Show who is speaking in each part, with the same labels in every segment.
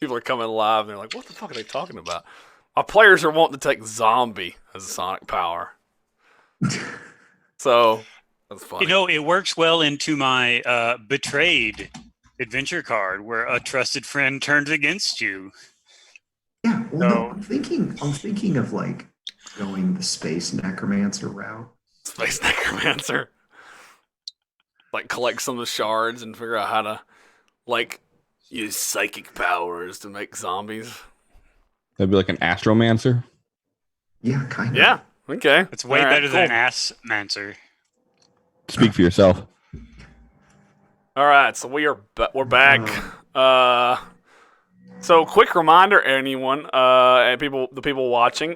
Speaker 1: People are coming live and they're like, "What the fuck are they talking about?" My players are wanting to take zombie as a sonic power, so that's funny.
Speaker 2: It works well into my betrayed adventure card where a trusted friend turns against you.
Speaker 3: Yeah, well, no,
Speaker 2: So
Speaker 3: I'm thinking of like going the space necromancer route.
Speaker 1: Space necromancer, like collect some of the shards and figure out how to like use psychic powers to make zombies.
Speaker 4: That'd be like an astromancer.
Speaker 3: Yeah, kind of.
Speaker 1: Yeah. Okay.
Speaker 2: it's
Speaker 1: All
Speaker 2: way
Speaker 1: right.
Speaker 2: better
Speaker 1: Cool.
Speaker 2: than Ass Mancer.
Speaker 4: Speak for yourself.
Speaker 1: All right. So we're back.
Speaker 3: Uh,
Speaker 1: Uh, So, quick reminder, anyone, and the people watching,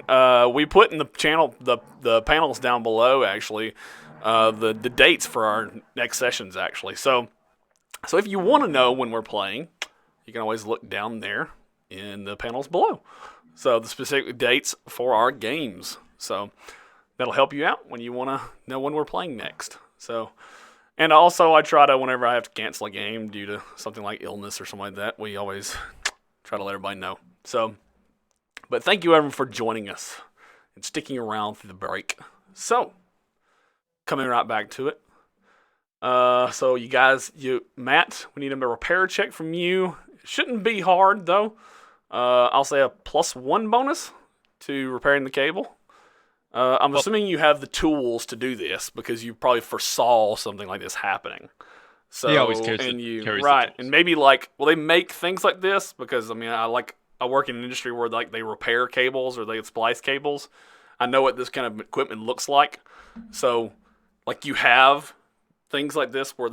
Speaker 1: we put in the channel the panels down below. Actually, the dates for our next sessions. Actually, so if you want to know when we're playing, you can always look down there in the panels below. So the specific dates for our games. So that'll help you out when you want to know when we're playing next. So. And also, I try to, whenever I have to cancel a game due to something like illness or something like that, we always try to let everybody know. So, but thank you everyone for joining us and sticking around through the break. So, coming right back to it. So you guys, Matt, we need a repair check from you. It shouldn't be hard though. I'll say a +1 bonus to repairing the cable. I'm assuming you have the tools to do this because you probably foresaw something like this happening. So
Speaker 5: He always carries the
Speaker 1: and
Speaker 5: tools.
Speaker 1: maybe like, will they make things like this? Because I mean, I work in an industry where like they repair cables or they splice cables. I know what this kind of equipment looks like. So like you have things like this where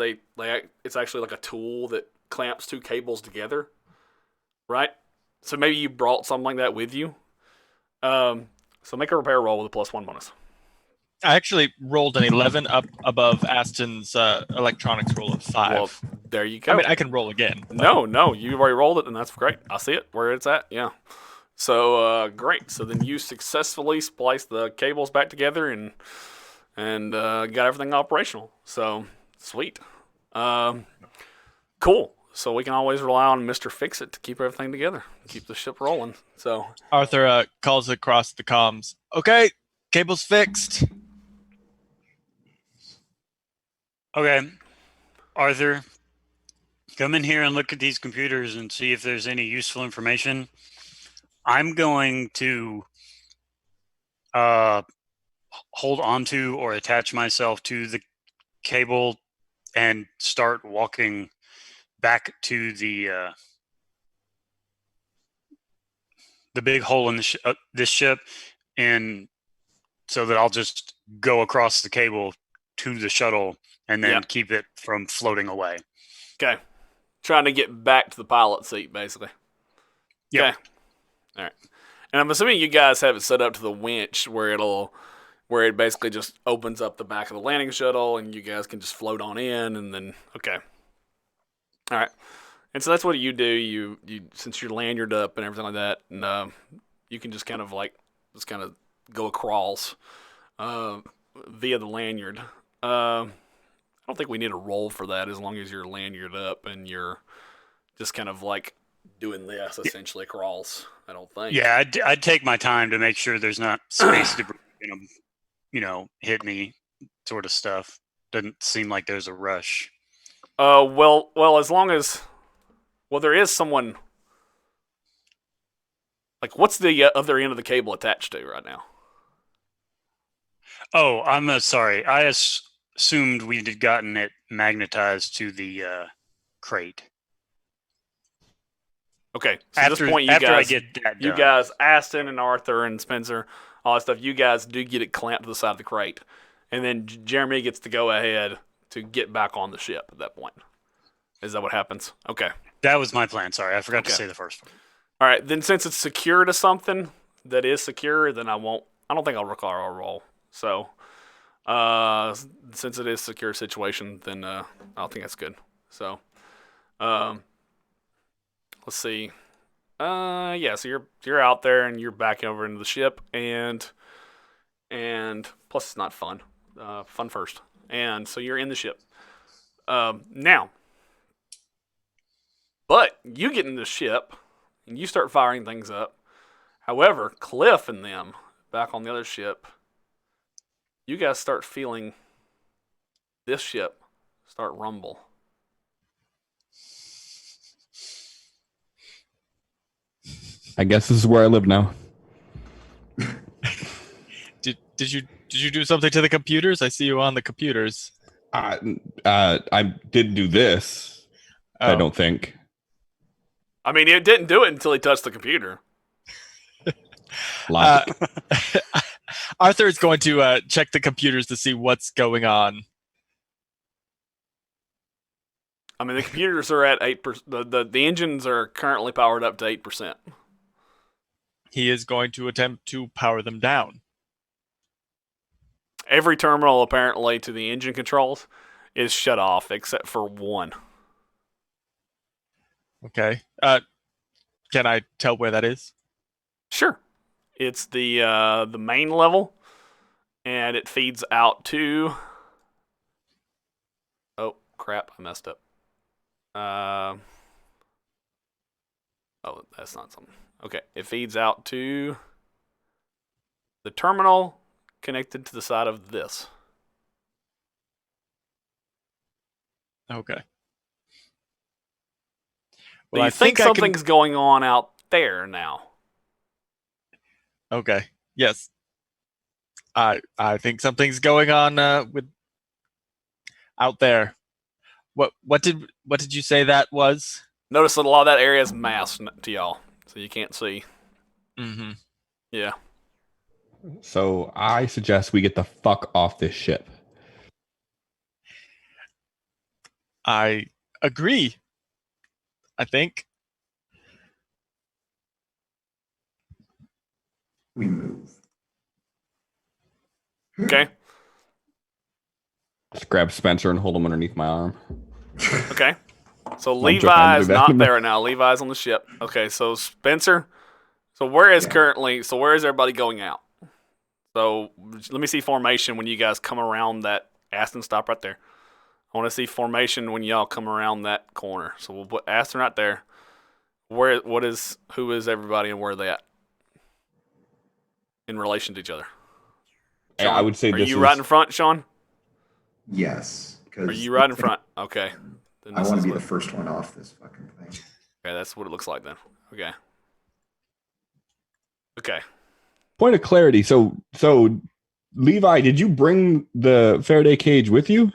Speaker 1: it's actually like a tool that clamps two cables together, right? So maybe you brought something like that with you. So make a repair roll with a +1 bonus.
Speaker 5: I actually rolled an 11 up above Aston's electronics roll of 5.
Speaker 1: Well, there you
Speaker 5: I
Speaker 1: go.
Speaker 5: mean, I can roll again.
Speaker 1: No, you've already rolled it, and that's great. I see it where it's at. Yeah. So great. So then you successfully spliced the cables back together and got everything operational. So sweet. Cool. So we can always rely on Mister Fix It to keep everything together, keep the ship rolling. So
Speaker 5: Arthur calls across the comms. Okay, cable's fixed.
Speaker 2: Okay, Arthur, come in here and look at these computers and see if there's any useful information. I'm going to hold onto or attach myself to the cable and start walking back to the big hole in this ship, and so that I'll just go across the cable to the shuttle and then
Speaker 1: Yep.
Speaker 2: keep it from floating away.
Speaker 1: okay, trying to get back to the pilot seat, basically.
Speaker 2: Yep.
Speaker 1: Okay. All right. And I'm assuming you guys have it set up to the winch where it basically just opens up the back of the landing shuttle and you guys can just float on in and then okay. All right. And so that's what you do. You since you're lanyard up and everything like that, and you can just kind of go across via the lanyard. I don't think we need a roll for that as long as you're lanyard up and you're just kind of like doing this essentially across. I don't think.
Speaker 2: Yeah, I'd take my time to make sure there's not space debris hit me, sort of stuff. Doesn't seem like there's a rush.
Speaker 1: Well, as long as there is someone. Like, what's the other end of the cable attached to right now?
Speaker 2: Oh, I'm sorry. I assumed we'd gotten it magnetized to the crate.
Speaker 1: Okay, so at this point,
Speaker 2: I get that
Speaker 1: you
Speaker 2: done.
Speaker 1: guys, Aston and Arthur and Spencer, all that stuff, you guys do get it clamped to the side of the crate, and then Jeremy gets to go ahead to get back on the ship at that point. Is that what happens? Okay.
Speaker 2: That was my plan. Sorry, I forgot to say the first one.
Speaker 1: All right, then since it's secure to something that is secure, then I don't think I'll require a roll. So, since it is a secure situation, then I don't think that's good. So, let's see. Yeah. So you're out there and you're back over into the ship, and plus it's not fun. Fun first, and so you're in the ship. Now, but you get in the ship, and you start firing things up. However, Cliff and them back on the other ship, you guys start feeling this ship start rumble.
Speaker 4: I guess this is where I live now.
Speaker 5: Did you do something to the computers? I see you on the computers.
Speaker 4: I didn't do this.
Speaker 5: Oh.
Speaker 4: I don't think.
Speaker 1: I mean, it didn't do it until he touched the computer.
Speaker 4: Logic.
Speaker 5: Arthur is going to check the computers to see what's going on.
Speaker 1: I mean, the computers are at 8%. The engines are currently powered up to 8%.
Speaker 5: He is going to attempt to power them down.
Speaker 1: Every terminal, apparently, to the engine controls is shut off except for one.
Speaker 5: Okay. Can I tell where that is?
Speaker 1: Sure. It's the main level, and it feeds out to... Oh, crap. I messed up. Oh, that's not something. Okay, it feeds out to the terminal connected to the side of this.
Speaker 5: Okay.
Speaker 1: So you think something's going on out there now.
Speaker 5: Okay. Yes. I think something's going on with out there. What did you say that was?
Speaker 1: Notice that a lot of that area is masked to y'all, so you can't see.
Speaker 5: Mm-hmm.
Speaker 1: Yeah.
Speaker 4: So I suggest we get the fuck off this ship.
Speaker 5: I agree. I think.
Speaker 3: We move.
Speaker 1: Okay.
Speaker 4: Just grab Spencer and hold him underneath my arm.
Speaker 1: Okay. So
Speaker 4: I'm joking,
Speaker 1: Levi
Speaker 4: I'm
Speaker 1: is
Speaker 4: doing
Speaker 1: not
Speaker 4: that.
Speaker 1: there now. Levi's on the ship. Okay, so Spencer. So where is everybody going out? So let me see formation when you guys come around that. Aston, stop right there. I want to see formation when y'all come around that corner. So we'll put Aston right there. Who is everybody and where are they at? In relation to each other.
Speaker 4: Yeah, I would say
Speaker 1: Are
Speaker 4: this
Speaker 1: you
Speaker 4: is
Speaker 1: right in front, Sean?
Speaker 3: Yes.
Speaker 1: Are you right in front? Okay. Then
Speaker 3: I
Speaker 1: this
Speaker 3: want
Speaker 1: is
Speaker 3: to be
Speaker 1: what-
Speaker 3: the first one off this fucking thing.
Speaker 1: Okay, that's what it looks like then. Okay. Okay.
Speaker 4: Point of clarity. So Levi, did you bring the Faraday cage with you?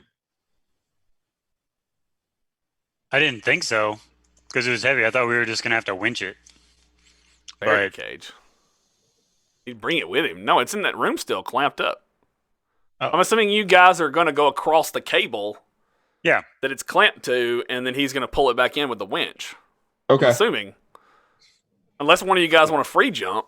Speaker 2: I didn't think so because it was heavy. I thought we were just gonna have to winch it.
Speaker 1: Faraday
Speaker 2: But-
Speaker 1: cage. He'd bring it with him. No, it's in that room still, clamped up.
Speaker 5: Oh.
Speaker 1: I'm assuming you guys are going to go across the cable
Speaker 2: Yeah.
Speaker 1: that it's clamped to, and then he's going to pull it back in with the winch.
Speaker 4: Okay.
Speaker 1: I'm assuming. Unless one of you guys want a free jump.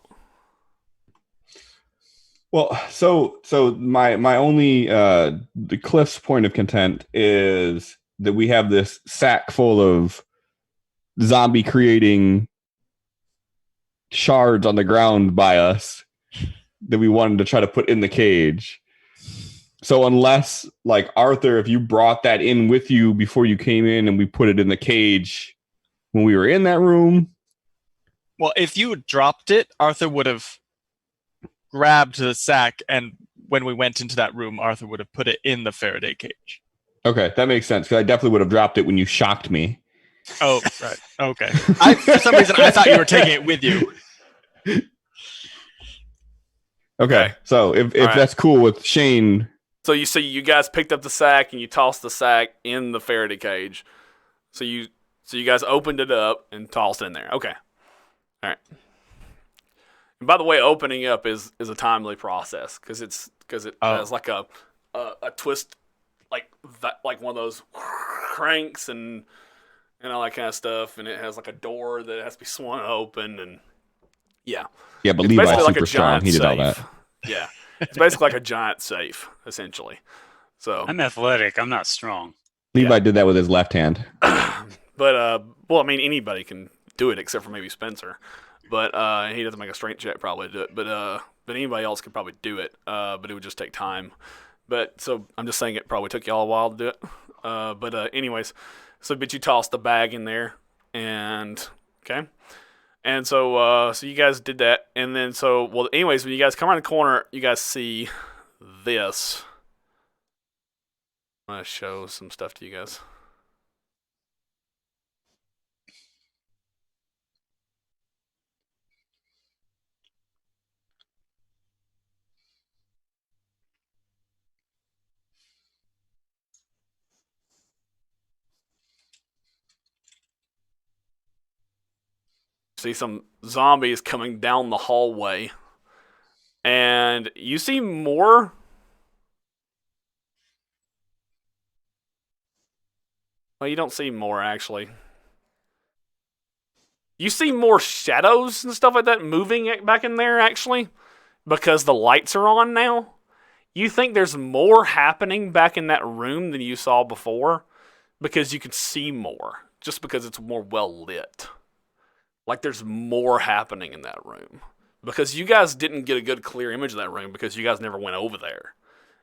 Speaker 4: Well, so my only the Cliff's point of content is that we have this sack full of zombie creating shards on the ground by us that we wanted to try to put in the cage. So unless, like, Arthur, if you brought that in with you before you came in and we put it in the cage when we were in that room.
Speaker 5: Well, if you had dropped it, Arthur would have grabbed the sack, and when we went into that room, Arthur would have put it in the Faraday cage.
Speaker 4: Okay, that makes sense, because I definitely would have dropped it when you shocked me.
Speaker 5: Oh, right. Okay. For some reason, I thought you were taking it with you.
Speaker 4: Okay, so if
Speaker 1: All right.
Speaker 4: that's cool with Shane.
Speaker 1: So you see, you guys picked up the sack and you tossed the sack in the Faraday cage. So you guys opened it up and tossed it in there. Okay. All right. And by the way, opening up is a timely process because it has like a twist, like one of those cranks and all that kind of stuff, and it has like a door that has to be swung open, and yeah.
Speaker 4: Yeah, but
Speaker 1: It's
Speaker 4: Levi's
Speaker 1: basically like
Speaker 4: super
Speaker 1: a
Speaker 4: strong.
Speaker 1: giant
Speaker 4: He did all
Speaker 1: safe.
Speaker 4: that.
Speaker 1: Yeah. It's basically like a giant safe, essentially. So,
Speaker 2: I'm athletic. I'm not strong.
Speaker 4: Levi did that with his left hand.
Speaker 1: but well, I mean, anybody can do it except for maybe Spencer. But he doesn't make a strength check probably to do it. But anybody else could probably do it. But it would just take time. But so I'm just saying it probably took y'all a while to do it. But anyways, but you toss the bag in there, and okay. And so you guys did that, and then anyways, when you guys come around the corner, you guys see this. I'm gonna show some stuff to you guys. See some zombies coming down the hallway, and you see more. Well, you don't see more actually. You see more shadows and stuff like that moving back in there actually, because the lights are on now. You think there's more happening back in that room than you saw before, because you can see more, just because it's more well lit. Like there's more happening in that room. Because you guys didn't get a good clear image of that room because you guys never went over there.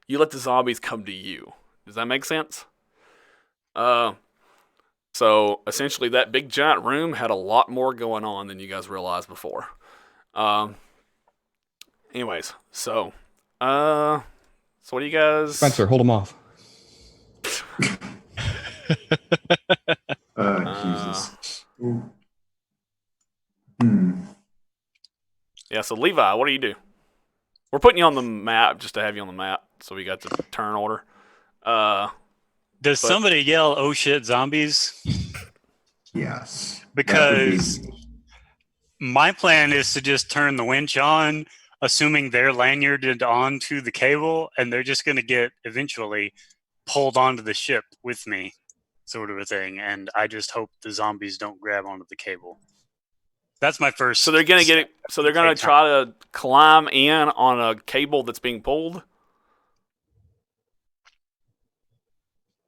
Speaker 1: You let the zombies come to you. Does that make sense? So essentially that big giant room had a lot more going on than you guys realized before. Anyways, so what do you guys...
Speaker 4: Spencer, hold him off.
Speaker 3: Jesus. Ooh. Hmm.
Speaker 1: Yeah, so Levi, what do you do? We're putting you on the map just to have you on the map, so we got the turn order.
Speaker 2: Does somebody yell, "Oh shit, zombies"?
Speaker 3: Yes.
Speaker 2: Because my plan is to just turn the winch on, assuming they're lanyarded onto the cable, and they're just going to get eventually pulled onto the ship with me, sort of a thing. And I just hope the zombies don't grab onto the cable. That's my first.
Speaker 1: So they're gonna get it. So they're gonna try to climb in on a cable that's being pulled.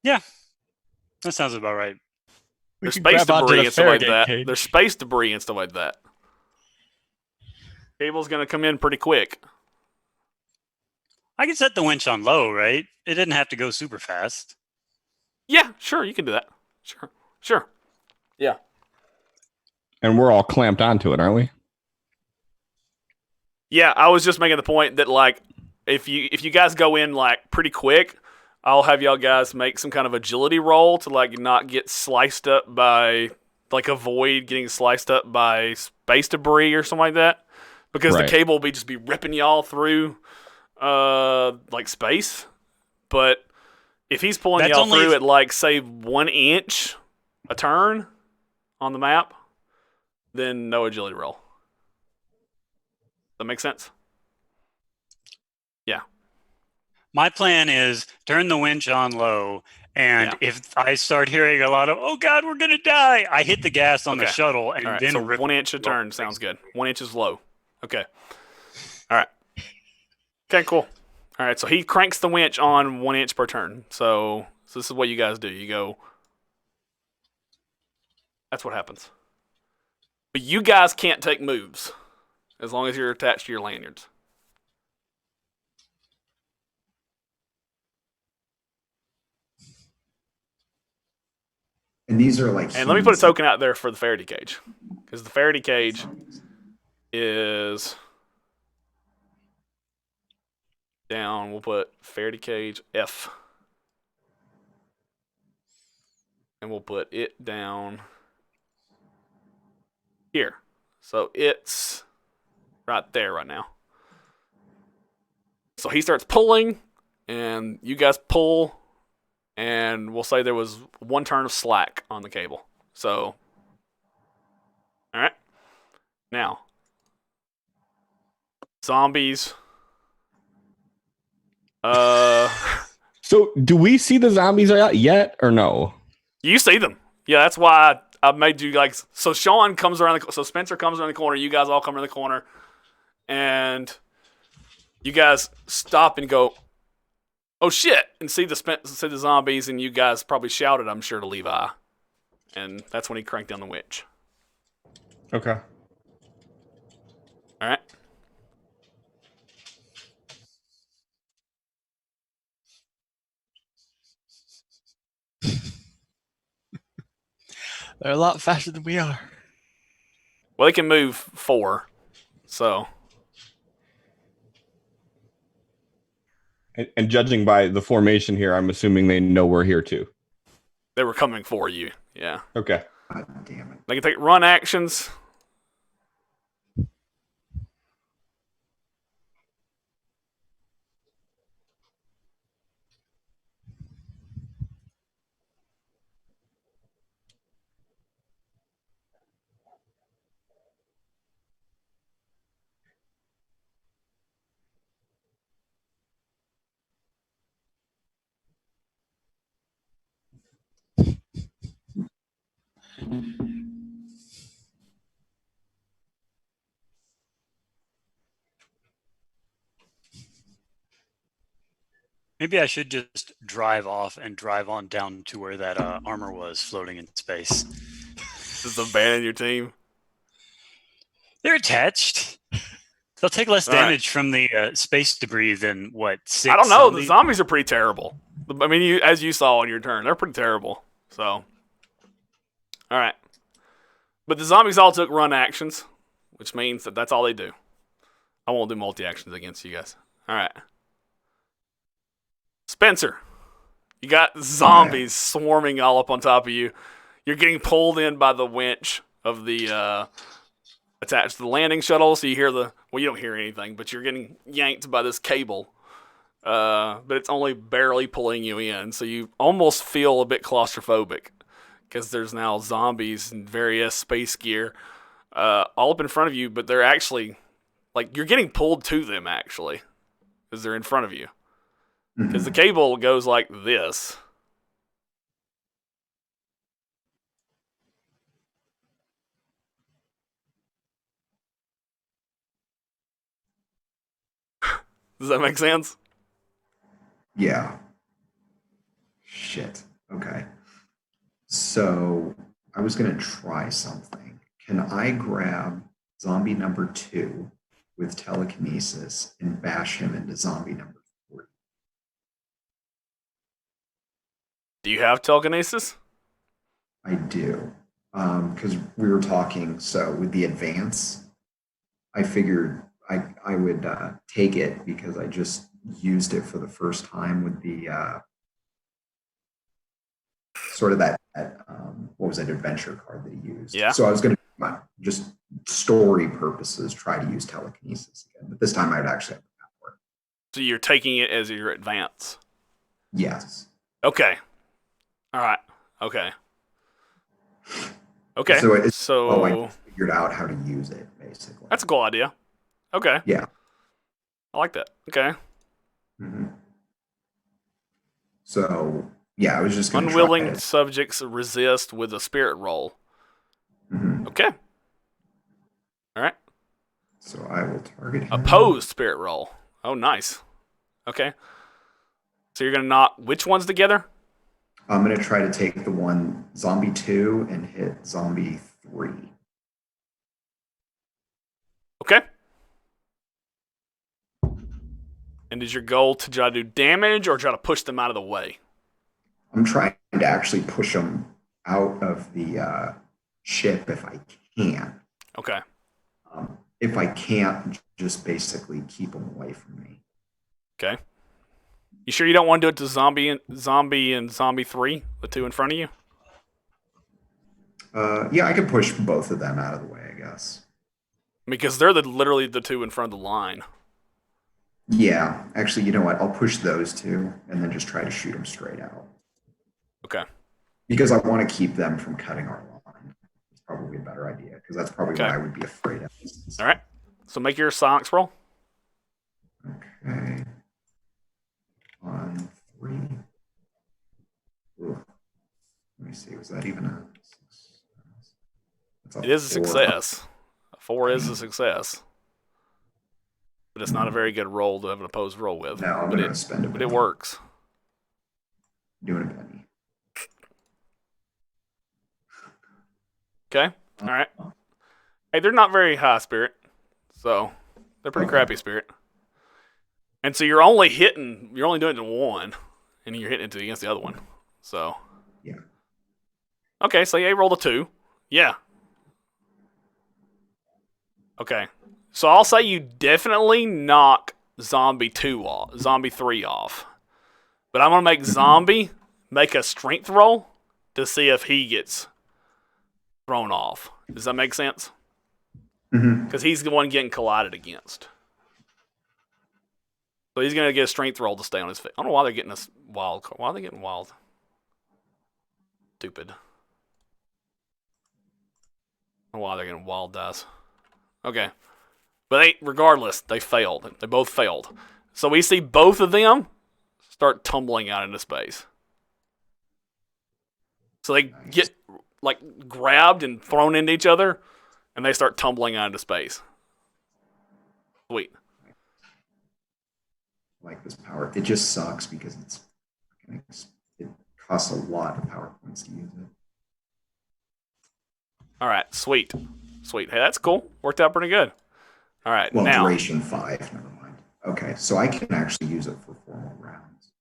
Speaker 2: Yeah, that sounds about right.
Speaker 1: There's space
Speaker 5: grab onto
Speaker 1: debris
Speaker 5: the
Speaker 1: and stuff like
Speaker 5: Faraday
Speaker 1: that.
Speaker 5: cage.
Speaker 1: There's space debris and stuff like that. Cable's gonna come in pretty quick.
Speaker 2: I can set the winch on low, right? It didn't have to go super fast.
Speaker 1: Yeah, sure, you can do that. Sure. Yeah.
Speaker 4: And we're all clamped onto it, aren't we?
Speaker 1: Yeah, I was just making the point that like if you guys go in like pretty quick, I'll have y'all guys make some kind of agility roll to like not get sliced up by like avoid getting sliced up by space debris or something like that. Because
Speaker 4: Right.
Speaker 1: the cable will just be ripping y'all through like space. But if he's pulling
Speaker 2: That's
Speaker 1: y'all
Speaker 2: only
Speaker 1: through
Speaker 2: if-
Speaker 1: at like say 1 inch a turn on the map, then no agility roll. That make sense? Yeah.
Speaker 2: My plan is turn the winch on low, and
Speaker 1: Yeah.
Speaker 2: if I start hearing a lot of "Oh God, we're gonna die," I hit the gas on the
Speaker 1: Okay.
Speaker 2: shuttle and
Speaker 1: All right.
Speaker 2: then
Speaker 1: So
Speaker 2: rip
Speaker 1: 1 inch a turn sounds good. 1 inch is low. Okay. All right. Okay, cool. All right. So he cranks the winch on 1 inch per turn. So this is what you guys do. You go. That's what happens. But you guys can't take moves as long as you're attached to your lanyards.
Speaker 3: And these are like.
Speaker 1: And let me put a token out there for the Faraday cage, because the Faraday cage is down. We'll put Faraday cage F, and we'll put it down here. So it's right there right now. So he starts pulling, and you guys pull, and we'll say there was 1 turn of slack on the cable. So, all right. Now, zombies.
Speaker 4: So do we see the zombies yet or no?
Speaker 1: You see them. Yeah, that's why I made you like. So Shaun comes around. So Spencer comes around the corner. You guys all come around the corner, and you guys stop and go, "Oh shit!" and see the zombies, and you guys probably shouted, I'm sure, to Levi, and that's when he cranked down the winch.
Speaker 4: Okay.
Speaker 1: All right.
Speaker 5: They're a lot faster than we are.
Speaker 1: Well, they can move 4. So
Speaker 4: And judging by the formation here, I'm assuming they know we're here too.
Speaker 1: they were coming for you. Yeah.
Speaker 4: Okay.
Speaker 3: God damn it.
Speaker 1: They can take run actions.
Speaker 2: Maybe I should just drive off and drive on down to where that armor was floating in space.
Speaker 1: Just abandon your team.
Speaker 2: They're attached. They'll take less
Speaker 1: All right.
Speaker 2: damage from the space debris than what? 6
Speaker 1: I don't know. The
Speaker 2: zombies?
Speaker 1: zombies are pretty terrible. I mean, as you saw on your turn, they're pretty terrible. So, all right. But the zombies all took run actions, which means that that's all they do. I won't do multi-actions against you guys. All right. Spencer, you got zombies swarming all up on top of you. You're getting pulled in by the winch of the attached to the landing shuttle, so you hear you don't hear anything, but you're getting yanked by this cable. But it's only barely pulling you in, so you almost feel a bit claustrophobic because there's now zombies and various space gear all up in front of you, but they're actually, like, you're getting pulled to them, actually, because they're in front of you. Because the cable goes like this. Does that make sense?
Speaker 3: Yeah. Shit. Okay. So I was going to try something. Can I grab zombie number 2 with telekinesis and bash him into zombie number 3?
Speaker 1: Do you have telekinesis?
Speaker 3: I do. Because we were talking, so with the advance, I figured I would take it because I just used it for the first time with the sort of that what was that adventure card that he used.
Speaker 1: Yeah.
Speaker 3: So I was going to just story purposes try to use telekinesis again, but this time I'd actually have the power.
Speaker 1: So you're taking it as your advance.
Speaker 3: Yes.
Speaker 1: Okay. All right. Okay. Okay.
Speaker 3: So I figured out how to use it basically.
Speaker 1: That's a cool idea. Okay.
Speaker 3: Yeah.
Speaker 1: I like that. Okay.
Speaker 3: Mm-hmm. So yeah, I was just going to
Speaker 1: Unwilling subjects resist with a spirit roll.
Speaker 3: Mm-hmm.
Speaker 1: Okay. All right.
Speaker 3: So I will target him.
Speaker 1: Opposed spirit roll. Oh, nice. Okay. So you're going to knock which ones together?
Speaker 3: I'm going to try to take the one zombie 2 and hit zombie 3.
Speaker 1: Okay. And is your goal to try to do damage or try to push them out of the way?
Speaker 3: I'm trying to actually push them out of the ship if I can.
Speaker 1: Okay.
Speaker 3: If I can't, just basically keep them away from me.
Speaker 1: Okay. You sure you don't want to do it to zombie and zombie 3, the 2 in front of you?
Speaker 3: Yeah, I could push both of them out of the way, I guess.
Speaker 1: Because they're literally the 2 in front of the line.
Speaker 3: Yeah, actually, you know what? I'll push those 2 and then just try to shoot them straight out.
Speaker 1: Okay.
Speaker 3: Because I want to keep them from cutting our line. It's probably a better idea because that's probably
Speaker 1: Okay.
Speaker 3: what I would be afraid of.
Speaker 1: All right. So make your sonics roll.
Speaker 3: Okay. 1, 3. Ooh. Let me see. Was that even a?
Speaker 1: It is a
Speaker 3: 4.
Speaker 1: success. A 4 is a success. But it's not a very good roll to have an opposed roll with.
Speaker 3: No, I'm going to spend a
Speaker 1: But
Speaker 3: penny.
Speaker 1: it works.
Speaker 3: Doing a penny.
Speaker 1: Okay. All right. Hey, they're not very high spirit. So they're pretty crappy spirit. And so you're only doing it to one. And you're hitting it against the other one. So.
Speaker 3: Yeah.
Speaker 1: Okay, so yeah, you rolled a 2. Yeah. Okay. So I'll say you definitely knock zombie 3 off. But I'm going to make zombie make a strength roll to see if he gets thrown off. Does that make sense? Because he's the one getting collided against. So he's going to get a strength roll to stay on his feet. I don't know why they're getting this wild. Why are they getting wild? Stupid. I don't know why they're getting wild dice. Okay. But regardless, they failed. They both failed. So we see both of them start tumbling out into space. So they get grabbed and thrown into each other, and they start tumbling out into space. Sweet.
Speaker 3: Like this power, it just sucks because it costs a lot of power points to use it.
Speaker 1: All right, sweet. Hey, that's cool. Worked out pretty good. All right,
Speaker 3: Well,
Speaker 1: now
Speaker 3: duration 5. Never mind. Okay, so I can actually use it for 4 more rounds.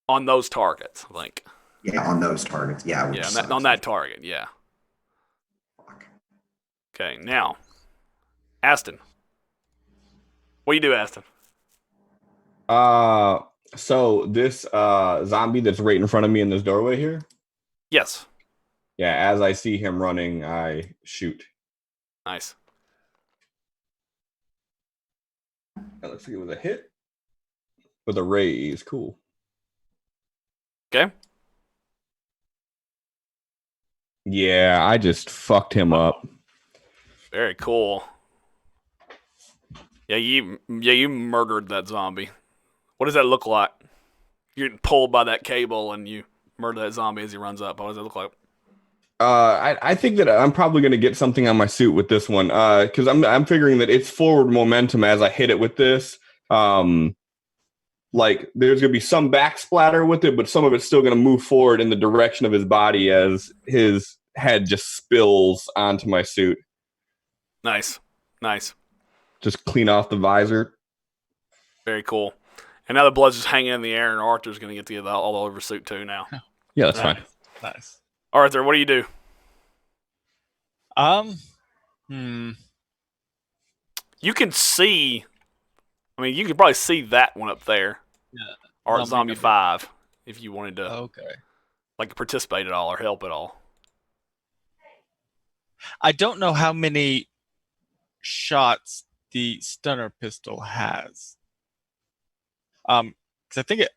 Speaker 1: on those targets, I think.
Speaker 3: Yeah, on those targets. Yeah, which
Speaker 1: Yeah, on that target. Yeah.
Speaker 3: Fuck.
Speaker 1: Okay, now, Aston. What do you do, Aston?
Speaker 4: So this zombie that's right in front of me in this doorway here.
Speaker 1: Yes.
Speaker 4: Yeah, as I see him running, I shoot.
Speaker 1: Nice.
Speaker 4: That looks like it was a hit with a raise. Cool.
Speaker 1: Okay.
Speaker 4: Yeah, I just fucked him up.
Speaker 1: Very cool. Yeah, you murdered that zombie. What does that look like? You're getting pulled by that cable and you murder that zombie as he runs up. What does that look like?
Speaker 4: I think that I'm probably going to get something on my suit with this one, because I'm figuring that it's forward momentum as I hit it with this. Like there's going to be some back splatter with it, but some of it's still going to move forward in the direction of his body as his head just spills onto my suit.
Speaker 1: Nice.
Speaker 4: Just clean off the visor.
Speaker 1: Very cool. And now the blood's just hanging in the air, and Arthur's going to get to get all over suit too now.
Speaker 4: Yeah, that's fine.
Speaker 5: Nice.
Speaker 1: Arthur, what do you do? You can see. I mean, you can probably see that one up there.
Speaker 5: Yeah.
Speaker 1: Or Zombie 5, if you wanted to
Speaker 5: Okay.
Speaker 1: participate at all or help at all.
Speaker 5: I don't know how many shots the stunner pistol has. Because I think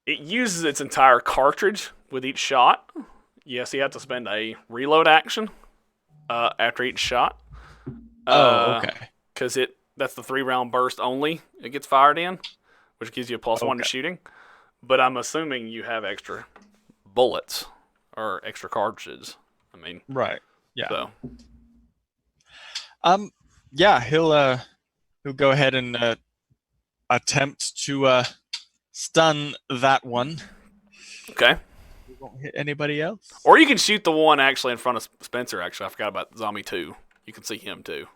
Speaker 1: It uses its entire cartridge with each shot. Yes, you have to spend a reload action after each shot.
Speaker 5: okay.
Speaker 1: Because that's the 3-round burst only it gets fired in, which gives you a +1 to shooting. But I'm assuming you have extra bullets or extra cartridges. I mean,
Speaker 5: Right. Yeah.
Speaker 1: So
Speaker 5: Yeah, he'll go ahead and attempt to stun that one.
Speaker 1: okay.
Speaker 5: He won't hit anybody else.
Speaker 1: Or you can shoot the one actually in front of Spencer. Actually, I forgot about Zombie 2. You can see him too.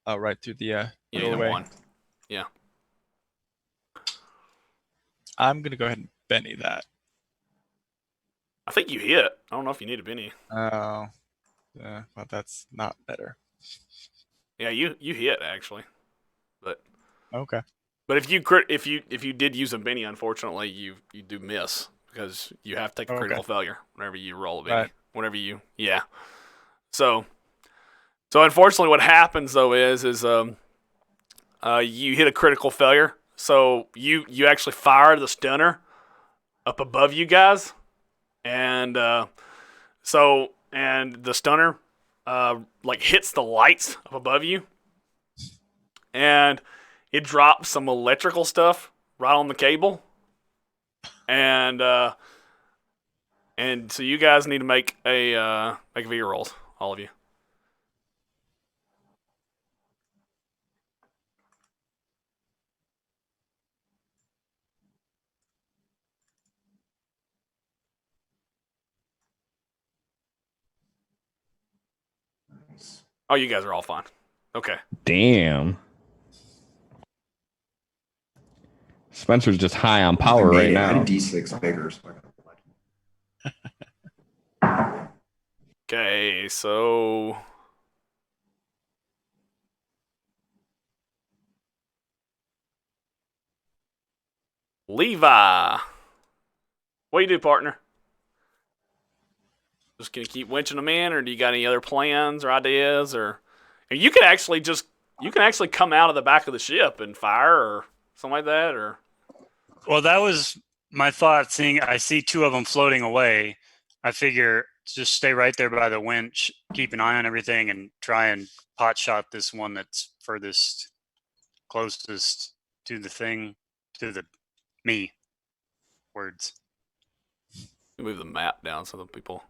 Speaker 5: Oh, right through the
Speaker 1: Yeah, either
Speaker 5: doorway.
Speaker 1: one. Yeah.
Speaker 5: I'm gonna go ahead and Benny that.
Speaker 1: I think you hit. I don't know if you need a Benny.
Speaker 5: Oh, well, that's not better.
Speaker 1: Yeah, you hit actually. But
Speaker 5: Okay.
Speaker 1: if you did use a Benny, unfortunately you do miss because you have to take a critical failure whenever you roll a Benny.
Speaker 5: Right.
Speaker 1: Whenever you So unfortunately what happens though is you hit a critical failure. So you actually fire the stunner up above you guys. And the stunner hits the lights up above you, and it drops some electrical stuff right on the cable, and so you guys need to make a V rolls, all of you.
Speaker 3: Nice.
Speaker 1: Oh, you guys are all fine. Okay.
Speaker 4: Damn. Spencer's just high on power
Speaker 3: I
Speaker 4: right
Speaker 3: made it. I
Speaker 4: now.
Speaker 3: had a D6 bigger, so I got a legend.
Speaker 1: Okay, so Levi. What do you do, partner? Just gonna keep winching them in, or do you got any other plans or ideas, or you can actually come out of the back of the ship and fire or something like that, or
Speaker 2: Well, that was my thought. Seeing I see two of them floating away, I figure just stay right there by the winch, keep an eye on everything, and try and pot shot this one that's furthest, closest to the thing, to the me words.
Speaker 1: move the map down so that people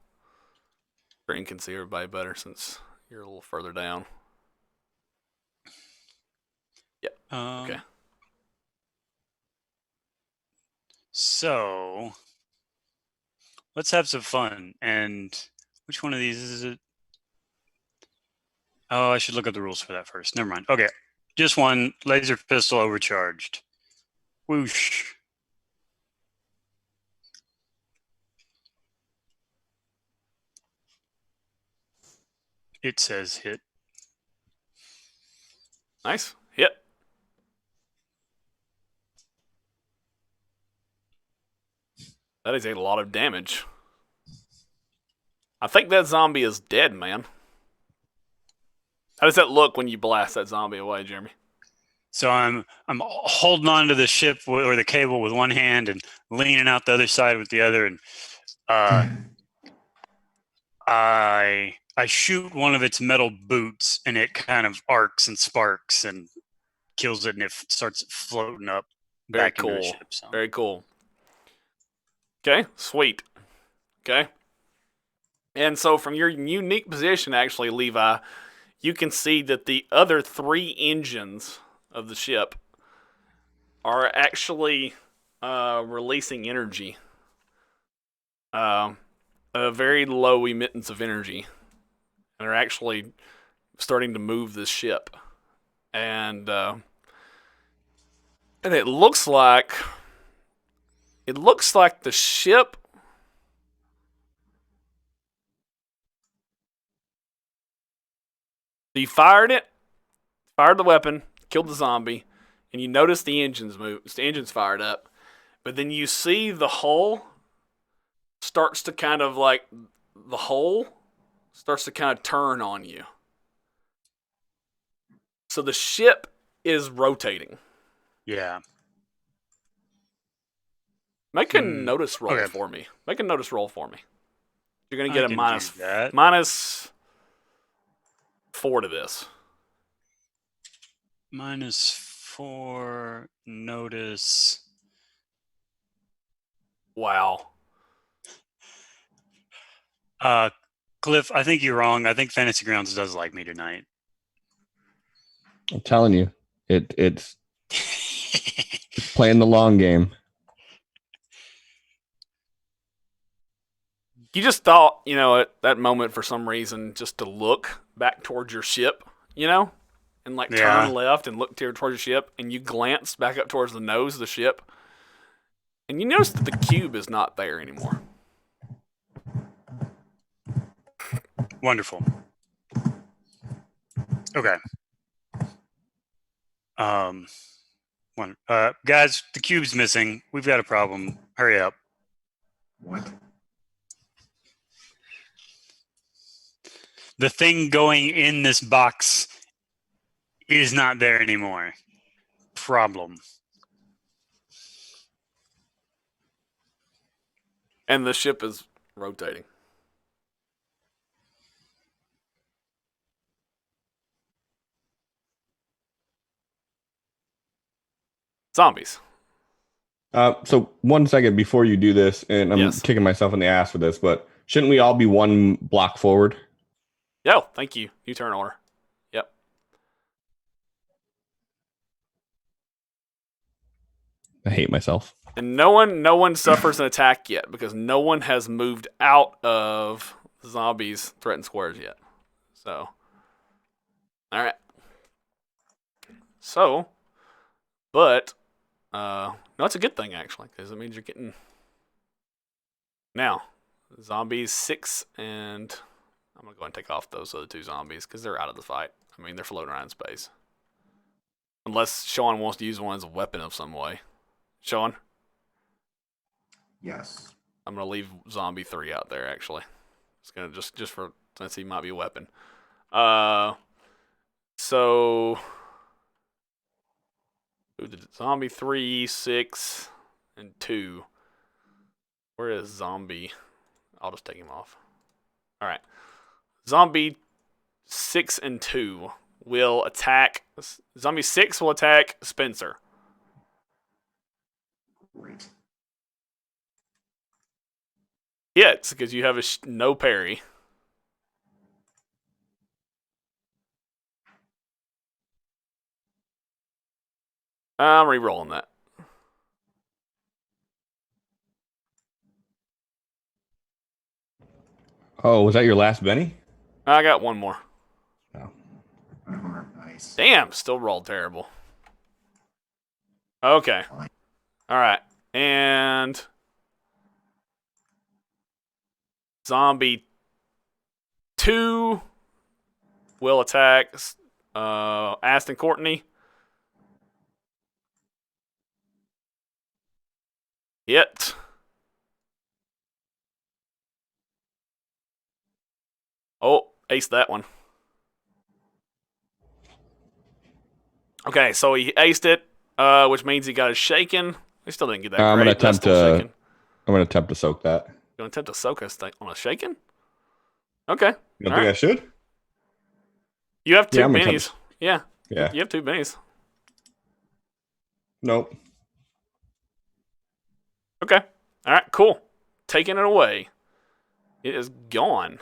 Speaker 1: can see everybody better since you're a little further down. Yep. Okay.
Speaker 2: So let's have some fun. And which one of these is it? Oh, I should look at the rules for that first. Never mind. Okay. Just one laser pistol overcharged. Whoosh. It says hit.
Speaker 1: Nice. Hit. That is a lot of damage. I think that zombie is dead, man. How does that look when you blast that zombie away, Jeremy?
Speaker 2: So I'm holding on to the ship or the cable with one hand and leaning out the other side with the other, and I shoot one of its metal boots, and it kind of arcs and sparks and kills it, and it starts floating up
Speaker 1: Very
Speaker 2: back into the
Speaker 1: cool.
Speaker 2: ship. So.
Speaker 1: Very cool. Okay, sweet. Okay. And so from your unique position, actually, Levi, you can see that the other 3 engines of the ship are actually releasing energy. A very low emittance of energy. And they're actually starting to move this ship. And it looks like the ship you fired the weapon, killed the zombie, and you notice the engines move. The engine's fired up, but then you see the hull starts to kind of turn on you. So the ship is rotating.
Speaker 2: Yeah.
Speaker 1: Make a notice roll for me. Make a notice roll for me. You're gonna get a minus 4 to this.
Speaker 2: -4 notice.
Speaker 1: Wow.
Speaker 2: Cliff, I think you're wrong. I think Fantasy Grounds does like me tonight.
Speaker 4: I'm telling you, it's playing the long game.
Speaker 1: You just thought, at that moment for some reason, just to look back towards your ship, and turn left and look towards your ship, and you glance back up towards the nose of the ship, and you notice that the cube is not there anymore.
Speaker 2: Wonderful. Okay. Guys, the cube's missing. We've got a problem. Hurry up.
Speaker 3: What?
Speaker 2: The thing going in this box is not there anymore. Problem.
Speaker 1: And the ship is rotating. Zombies.
Speaker 4: So 1 second before you do this, and I'm
Speaker 1: Yes.
Speaker 4: kicking myself in the ass for this, but shouldn't we all be 1 block forward?
Speaker 1: Yo, thank you. New turn order. Yep.
Speaker 4: I hate myself.
Speaker 1: And no one suffers an attack yet because no one has moved out of zombies threatened squares yet. So, all right. So, but no, it's a good thing actually because it means you're getting now zombies 6, and I'm gonna go ahead and take off those other 2 zombies because they're out of the fight. I mean, they're floating around in space. Unless Shaun wants to use one as a weapon of some way. Shaun?
Speaker 3: Yes.
Speaker 1: I'm gonna leave zombie 3 out there. Actually, it's gonna just for since he might be a weapon. So zombie 3, 6, and 2. Where is zombie? I'll just take him off. All right, zombie 6 and 2 will attack. Zombie 6 will attack Spencer.
Speaker 3: Great.
Speaker 1: Hits because you have a no parry. I'm re-rolling that.
Speaker 4: Oh, was that your last Benny?
Speaker 1: I got one more.
Speaker 4: No.
Speaker 3: Nice.
Speaker 1: Damn, still rolled terrible. Okay.
Speaker 3: Fine.
Speaker 1: All right. And zombie 2 will attack Aston Courtney. Hit. Oh, aced that one. Okay, so he aced it, which means he got a shaken. He still didn't get that
Speaker 4: I'm
Speaker 1: great.
Speaker 4: gonna
Speaker 1: But that's
Speaker 4: attempt
Speaker 1: still
Speaker 4: to.
Speaker 1: shaken.
Speaker 4: I'm gonna attempt to soak that.
Speaker 1: You want to attempt to soak us on a shaken? Okay.
Speaker 4: You don't
Speaker 1: All
Speaker 4: think
Speaker 1: right.
Speaker 4: I should?
Speaker 1: You have 2
Speaker 4: Yeah, I'm gonna
Speaker 1: bennies. Yeah.
Speaker 4: Yeah.
Speaker 1: You have 2 bennies.
Speaker 4: Nope.
Speaker 1: Okay. All right, cool. Taking it away. It is gone.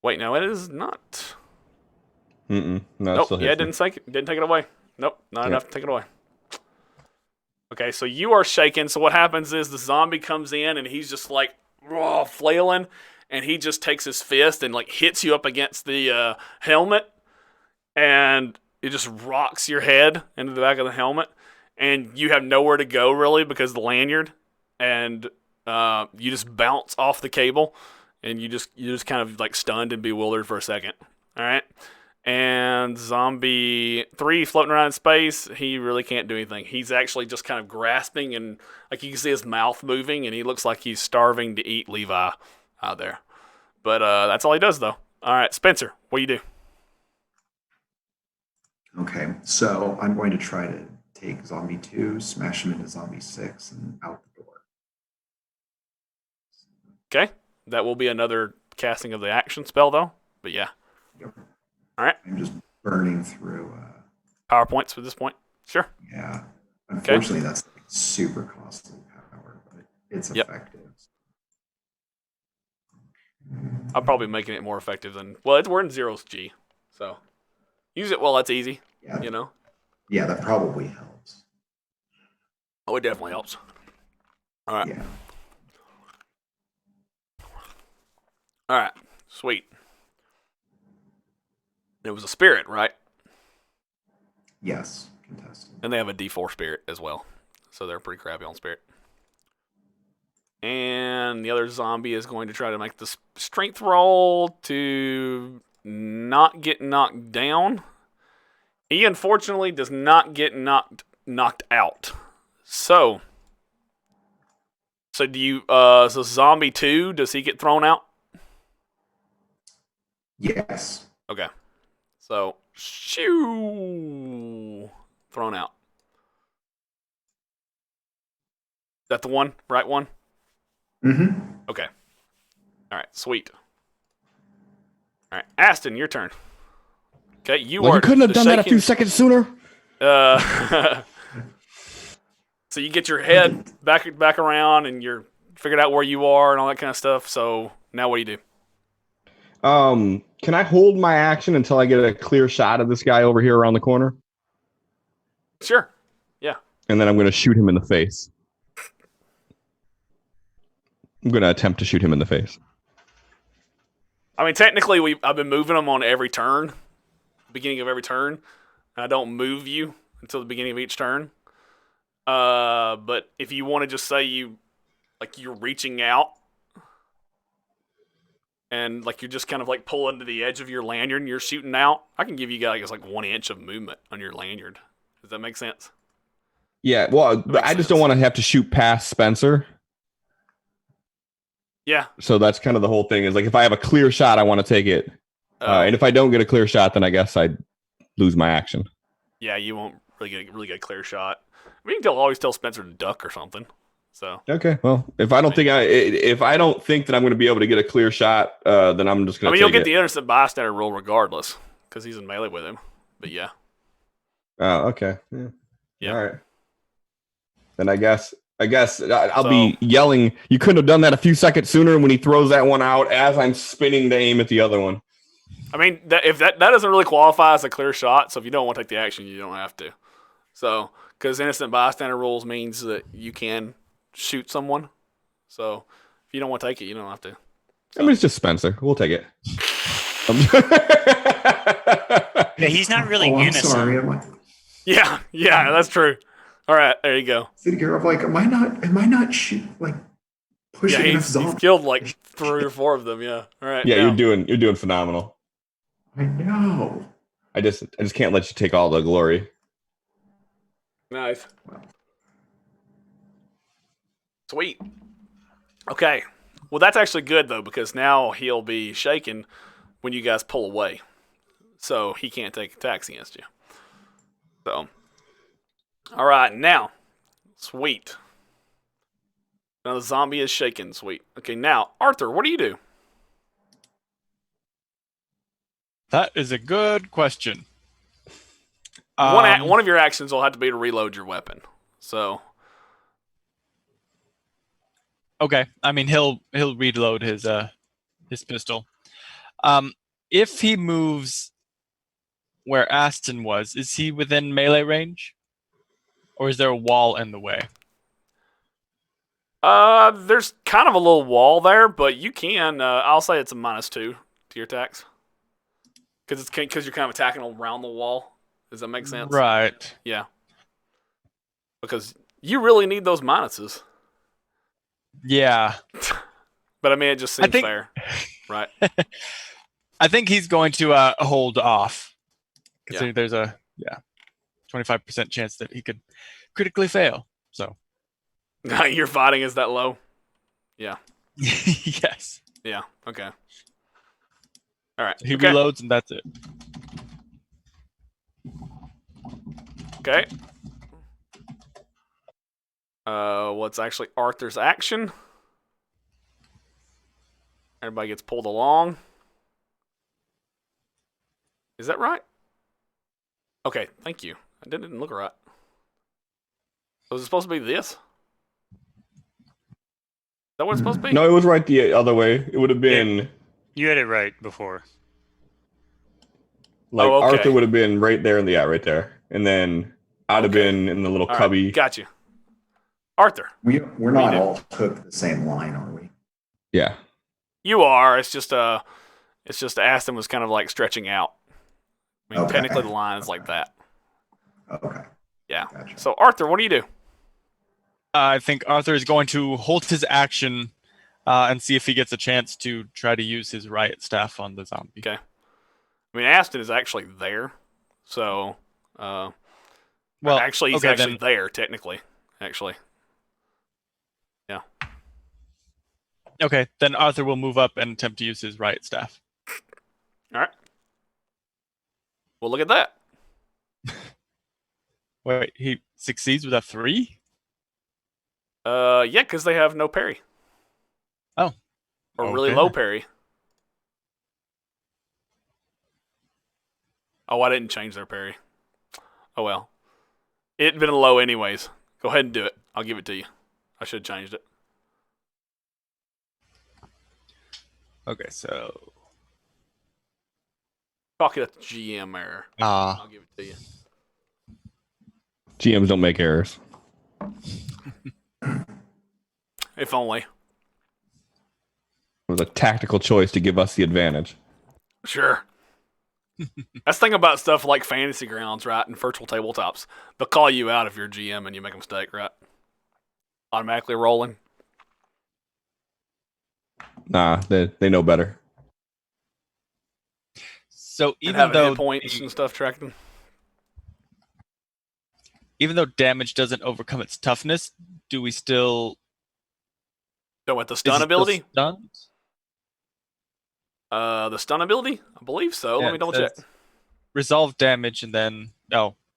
Speaker 1: Wait, no, it is not.
Speaker 4: No, it
Speaker 1: Nope.
Speaker 4: still
Speaker 1: Yeah,
Speaker 4: hits
Speaker 1: it
Speaker 4: me.
Speaker 1: didn't take it away. Nope, not
Speaker 4: Yep.
Speaker 1: enough to take it away. Okay, so you are shaken. So what happens is the zombie comes in and he's just like flailing, and he just takes his fist and like hits you up against the helmet, and it just rocks your head into the back of the helmet, and you have nowhere to go really because of the lanyard, and you just bounce off the cable, and you just kind of like stunned and bewildered for a second. All right. And zombie 3 floating around in space, he really can't do anything. He's actually just kind of grasping, and like you can see his mouth moving, and he looks like he's starving to eat Levi out there. But that's all he does, though. All right, Spencer, what do you do?
Speaker 3: Okay, so I'm going to try to take zombie 2, smash him into zombie 6, and out the door.
Speaker 1: Okay, that will be another casting of the action spell, though. But yeah.
Speaker 3: Yep.
Speaker 1: All right.
Speaker 3: I'm just burning through.
Speaker 1: PowerPoints at this point. Sure.
Speaker 3: Yeah. Unfortunately, that's like super costly power, but it's effective.
Speaker 1: I'm probably making it more effective than. Well, we're in zeros G, so use it while that's easy.
Speaker 3: Yeah.
Speaker 1: You know.
Speaker 3: Yeah, that probably helps.
Speaker 1: Oh, it definitely helps. All right.
Speaker 3: Yeah.
Speaker 1: All right. Sweet. It was a spirit, right?
Speaker 3: Yes, contested.
Speaker 1: And they have a D4 spirit as well. So they're pretty crappy on spirit. And the other zombie is going to try to make the strength roll to not get knocked down. He unfortunately does not get knocked out. So do you so zombie 2, does he get thrown out?
Speaker 3: Yes.
Speaker 1: Okay. So shoo, thrown out. Is that the one? Right one?
Speaker 3: Mm-hmm.
Speaker 1: Okay. All right, sweet. All right, Aston, your turn. Okay, you
Speaker 4: couldn't have done that a few seconds sooner.
Speaker 1: So you get your head back around, and you're figured out where you are and all that kind of stuff. So now what do you do?
Speaker 4: Can I hold my action until I get a clear shot of this guy over here around the corner?
Speaker 1: Sure. Yeah.
Speaker 4: And then I'm going to shoot him in the face. I'm going to attempt to shoot him in the face.
Speaker 1: I mean, technically, I've been moving them on every turn, beginning of every turn. I don't move you until the beginning of each turn. But if you want to just say you're reaching out, and like you're just kind of like pulling to the edge of your lanyard and you're shooting out, I can give you guys like 1 inch of movement on your lanyard Does that make sense?
Speaker 4: Yeah, well,
Speaker 1: makes
Speaker 4: I just
Speaker 1: sense.
Speaker 4: don't want to have to shoot past Spencer.
Speaker 1: Yeah.
Speaker 4: So that's kind of the whole thing. Is like if I have a clear shot, I want to take it, and if I don't get a clear shot, then I guess I'd lose my action.
Speaker 1: Yeah, you won't really get a clear shot. I mean, you can always tell Spencer to duck or something. So
Speaker 4: Okay, well, if I don't think that I'm going to be able to get a clear shot, then I'm just going to.
Speaker 1: you'll get the innocent bystander rule regardless because he's in melee with him. But yeah.
Speaker 4: Oh, okay.
Speaker 1: Yeah.
Speaker 4: All right. Then I guess I'll be yelling. You couldn't have done that a few seconds sooner when he throws that one out as I'm spinning to aim at the other one.
Speaker 1: I mean, if that doesn't really qualify as a clear shot, so if you don't want to take the action, you don't have to. So, because innocent bystander rules means that you can shoot someone. So, if you don't want to take it, you don't have to.
Speaker 4: I mean, it's just Spencer. We'll take it.
Speaker 2: Yeah, he's not really
Speaker 3: I'm
Speaker 2: innocent.
Speaker 3: sorry. I'm like,
Speaker 1: Yeah, that's true. All right, there you go.
Speaker 3: sitting here, I'm like, am I not pushing
Speaker 1: Yeah,
Speaker 3: enough
Speaker 1: he's
Speaker 3: zombies?
Speaker 1: killed like 3 or 4 of them. Yeah. All right.
Speaker 4: Yeah,
Speaker 1: now.
Speaker 4: you're doing phenomenal.
Speaker 3: I know.
Speaker 4: I just can't let you take all the glory.
Speaker 1: Nice. Sweet. Okay. Well, that's actually good though because now he'll be shaken when you guys pull away, so he can't take attacks against you. So, all right, now, sweet. Now the zombie is shaken. Sweet. Okay, now Arthur, what do you do?
Speaker 5: That is a good question.
Speaker 1: One of your actions will have to be to reload your weapon. So,
Speaker 5: Okay, I mean he'll reload his pistol. If he moves where Aston was, is he within melee range, or is there a wall in the way?
Speaker 1: there's kind of a little wall there, but you can. I'll say it's a -2 to your attacks because you're kind of attacking around the wall. Does that make sense?
Speaker 5: Right.
Speaker 1: Yeah. Because you really need those minuses.
Speaker 5: Yeah.
Speaker 1: But I mean, it just seems fair, right?
Speaker 5: I think he's going to hold off.
Speaker 1: Yeah.
Speaker 5: There's a 25% chance that he could critically fail. So
Speaker 1: Your fighting is that low? Yeah.
Speaker 5: yes.
Speaker 1: Yeah. Okay. All right.
Speaker 5: He
Speaker 1: okay.
Speaker 5: reloads and that's it.
Speaker 1: Okay. What's actually Arthur's action? Everybody gets pulled along. Is that right? Okay, thank you. I didn't look right. Was it supposed to be this? Is that what it's supposed to be?
Speaker 4: No, it was right the other way. It would have been
Speaker 2: You had it right before.
Speaker 4: like
Speaker 1: Oh, okay.
Speaker 4: Arthur would have been right there right there, and then I'd have been in the little
Speaker 1: All
Speaker 4: cubby.
Speaker 1: right, got you. Arthur.
Speaker 3: We're not all hooked the same line, are we?
Speaker 4: Yeah.
Speaker 1: You are. It's just Aston was kind of like stretching out. I mean,
Speaker 3: Okay.
Speaker 1: technically the line is like that.
Speaker 3: Okay.
Speaker 1: Yeah.
Speaker 3: Gotcha.
Speaker 1: So Arthur, what do you do?
Speaker 5: I think Arthur is going to hold his action and see if he gets a chance to try to use his riot staff on the zombie.
Speaker 1: Okay. I mean, Aston is actually there, so
Speaker 5: Well,
Speaker 1: actually he's
Speaker 5: okay,
Speaker 1: actually there technically. Actually, yeah.
Speaker 5: Okay, then Arthur will move up and attempt to use his riot staff.
Speaker 1: All right. Well, look at that.
Speaker 5: Wait, he succeeds with a 3?
Speaker 1: Yeah, because they have no parry.
Speaker 5: Oh.
Speaker 1: Or really
Speaker 5: Okay.
Speaker 1: low parry. Oh, I didn't change their parry. Oh well. It'd been low anyways. Go ahead and do it. I'll give it to you. I should have changed it.
Speaker 5: Okay, so
Speaker 1: Chalk it up to GM error.
Speaker 5: Ah.
Speaker 1: I'll give it to you.
Speaker 4: GMs don't make errors.
Speaker 1: If only.
Speaker 4: It was a tactical choice to give us the advantage.
Speaker 1: Sure. That's the thing about stuff like Fantasy Grounds, right, and virtual tabletops. They'll call you out if you're a GM and you make a mistake, right? Automatically rolling.
Speaker 4: Nah, they know better.
Speaker 5: So
Speaker 1: And
Speaker 5: even
Speaker 1: having
Speaker 5: though
Speaker 1: hit points and stuff tracking.
Speaker 5: even though damage doesn't overcome its toughness, do we still
Speaker 1: Go with the
Speaker 5: is
Speaker 1: stun
Speaker 5: it still
Speaker 1: ability.
Speaker 5: stunned?
Speaker 1: The stun ability, I believe so.
Speaker 5: Yeah,
Speaker 1: Let me
Speaker 5: it
Speaker 1: double check.
Speaker 5: says resolve damage and then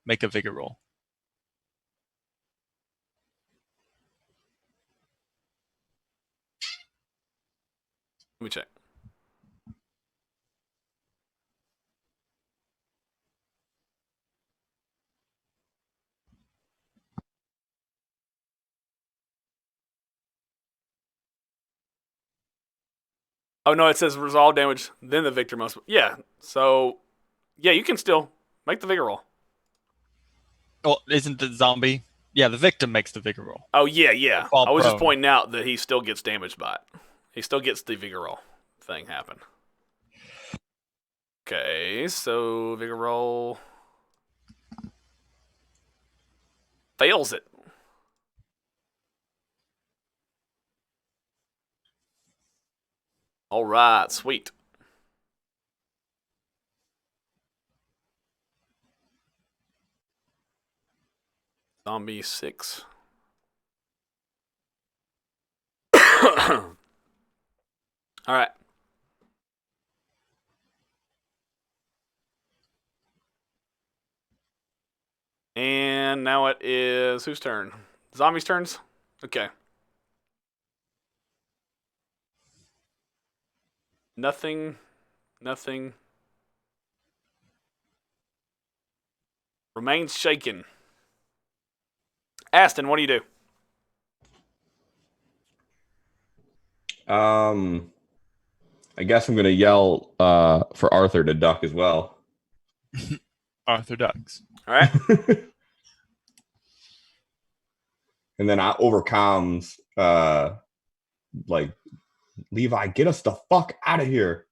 Speaker 5: make a vigor roll.
Speaker 1: Let me check. Oh no, it says resolve damage. Then the victor must. Yeah. So, yeah, you can still make the vigor roll.
Speaker 5: Oh, isn't the zombie? Yeah, the victim makes the vigor roll.
Speaker 1: Oh yeah.
Speaker 5: Fall
Speaker 1: I was just
Speaker 5: prone.
Speaker 1: pointing out that he still gets damaged by it. He still gets the vigor roll thing happen. Okay, so vigor roll fails it. All right, sweet. Zombie 6. All right. And now it is whose turn? Zombies' turns? Okay. Nothing. Remains shaken. Aston, what do you do?
Speaker 4: I guess I'm gonna yell for Arthur to duck as well.
Speaker 5: Arthur ducks.
Speaker 1: All right.
Speaker 4: And then I overcomes like Levi, get us the fuck out of here.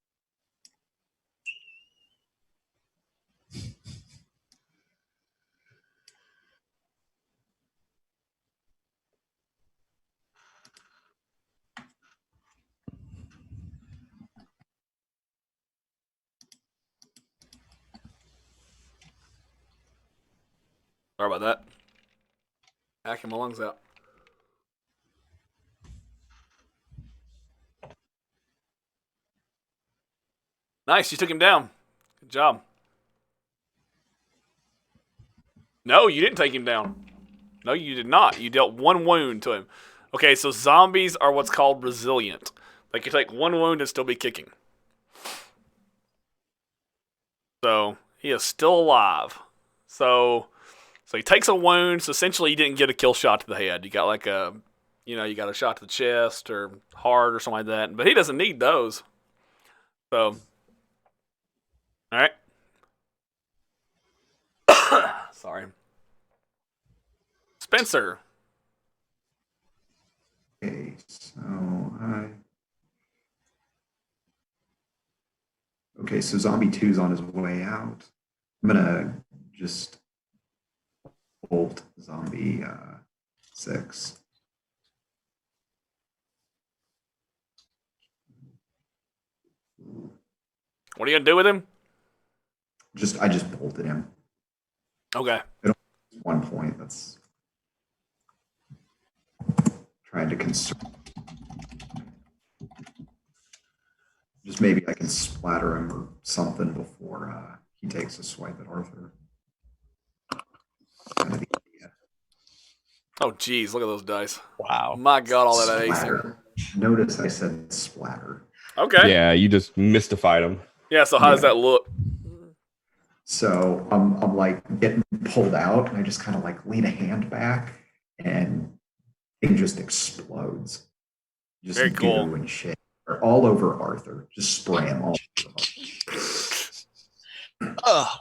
Speaker 1: Sorry about that. Hacking my lungs out. Nice, you took him down. Good job. No, you didn't take him down. No, you did not. You dealt 1 wound to him. Okay, so zombies are what's called resilient. They can take 1 wound and still be kicking. So he is still alive. So he takes a wound. So essentially, you didn't get a kill shot to the head. You got like you got a shot to the chest or heart or something like that. But he doesn't need those. So, all right. Sorry. Spencer.
Speaker 3: Okay, so so zombie 2's on his way out. I'm gonna just bolt zombie 6.
Speaker 1: What are you gonna do with him?
Speaker 3: I just bolted him.
Speaker 1: Okay.
Speaker 3: 1 point. That's trying to conserve. Just maybe I can splatter him or something before he takes a swipe at Arthur. Kind of the idea.
Speaker 1: Oh, geez, look at those dice.
Speaker 5: Wow.
Speaker 1: My God, all that AC.
Speaker 3: Splatter. Notice I said splatter.
Speaker 1: Okay.
Speaker 4: Yeah, you just mystified him.
Speaker 1: Yeah, so how does
Speaker 3: Yeah.
Speaker 1: that look?
Speaker 3: So I'm like getting pulled out, and I just kind of like lean a hand back, and it just explodes. Just
Speaker 1: Very cool.
Speaker 3: goo and shit all over Arthur. Just spray him all over.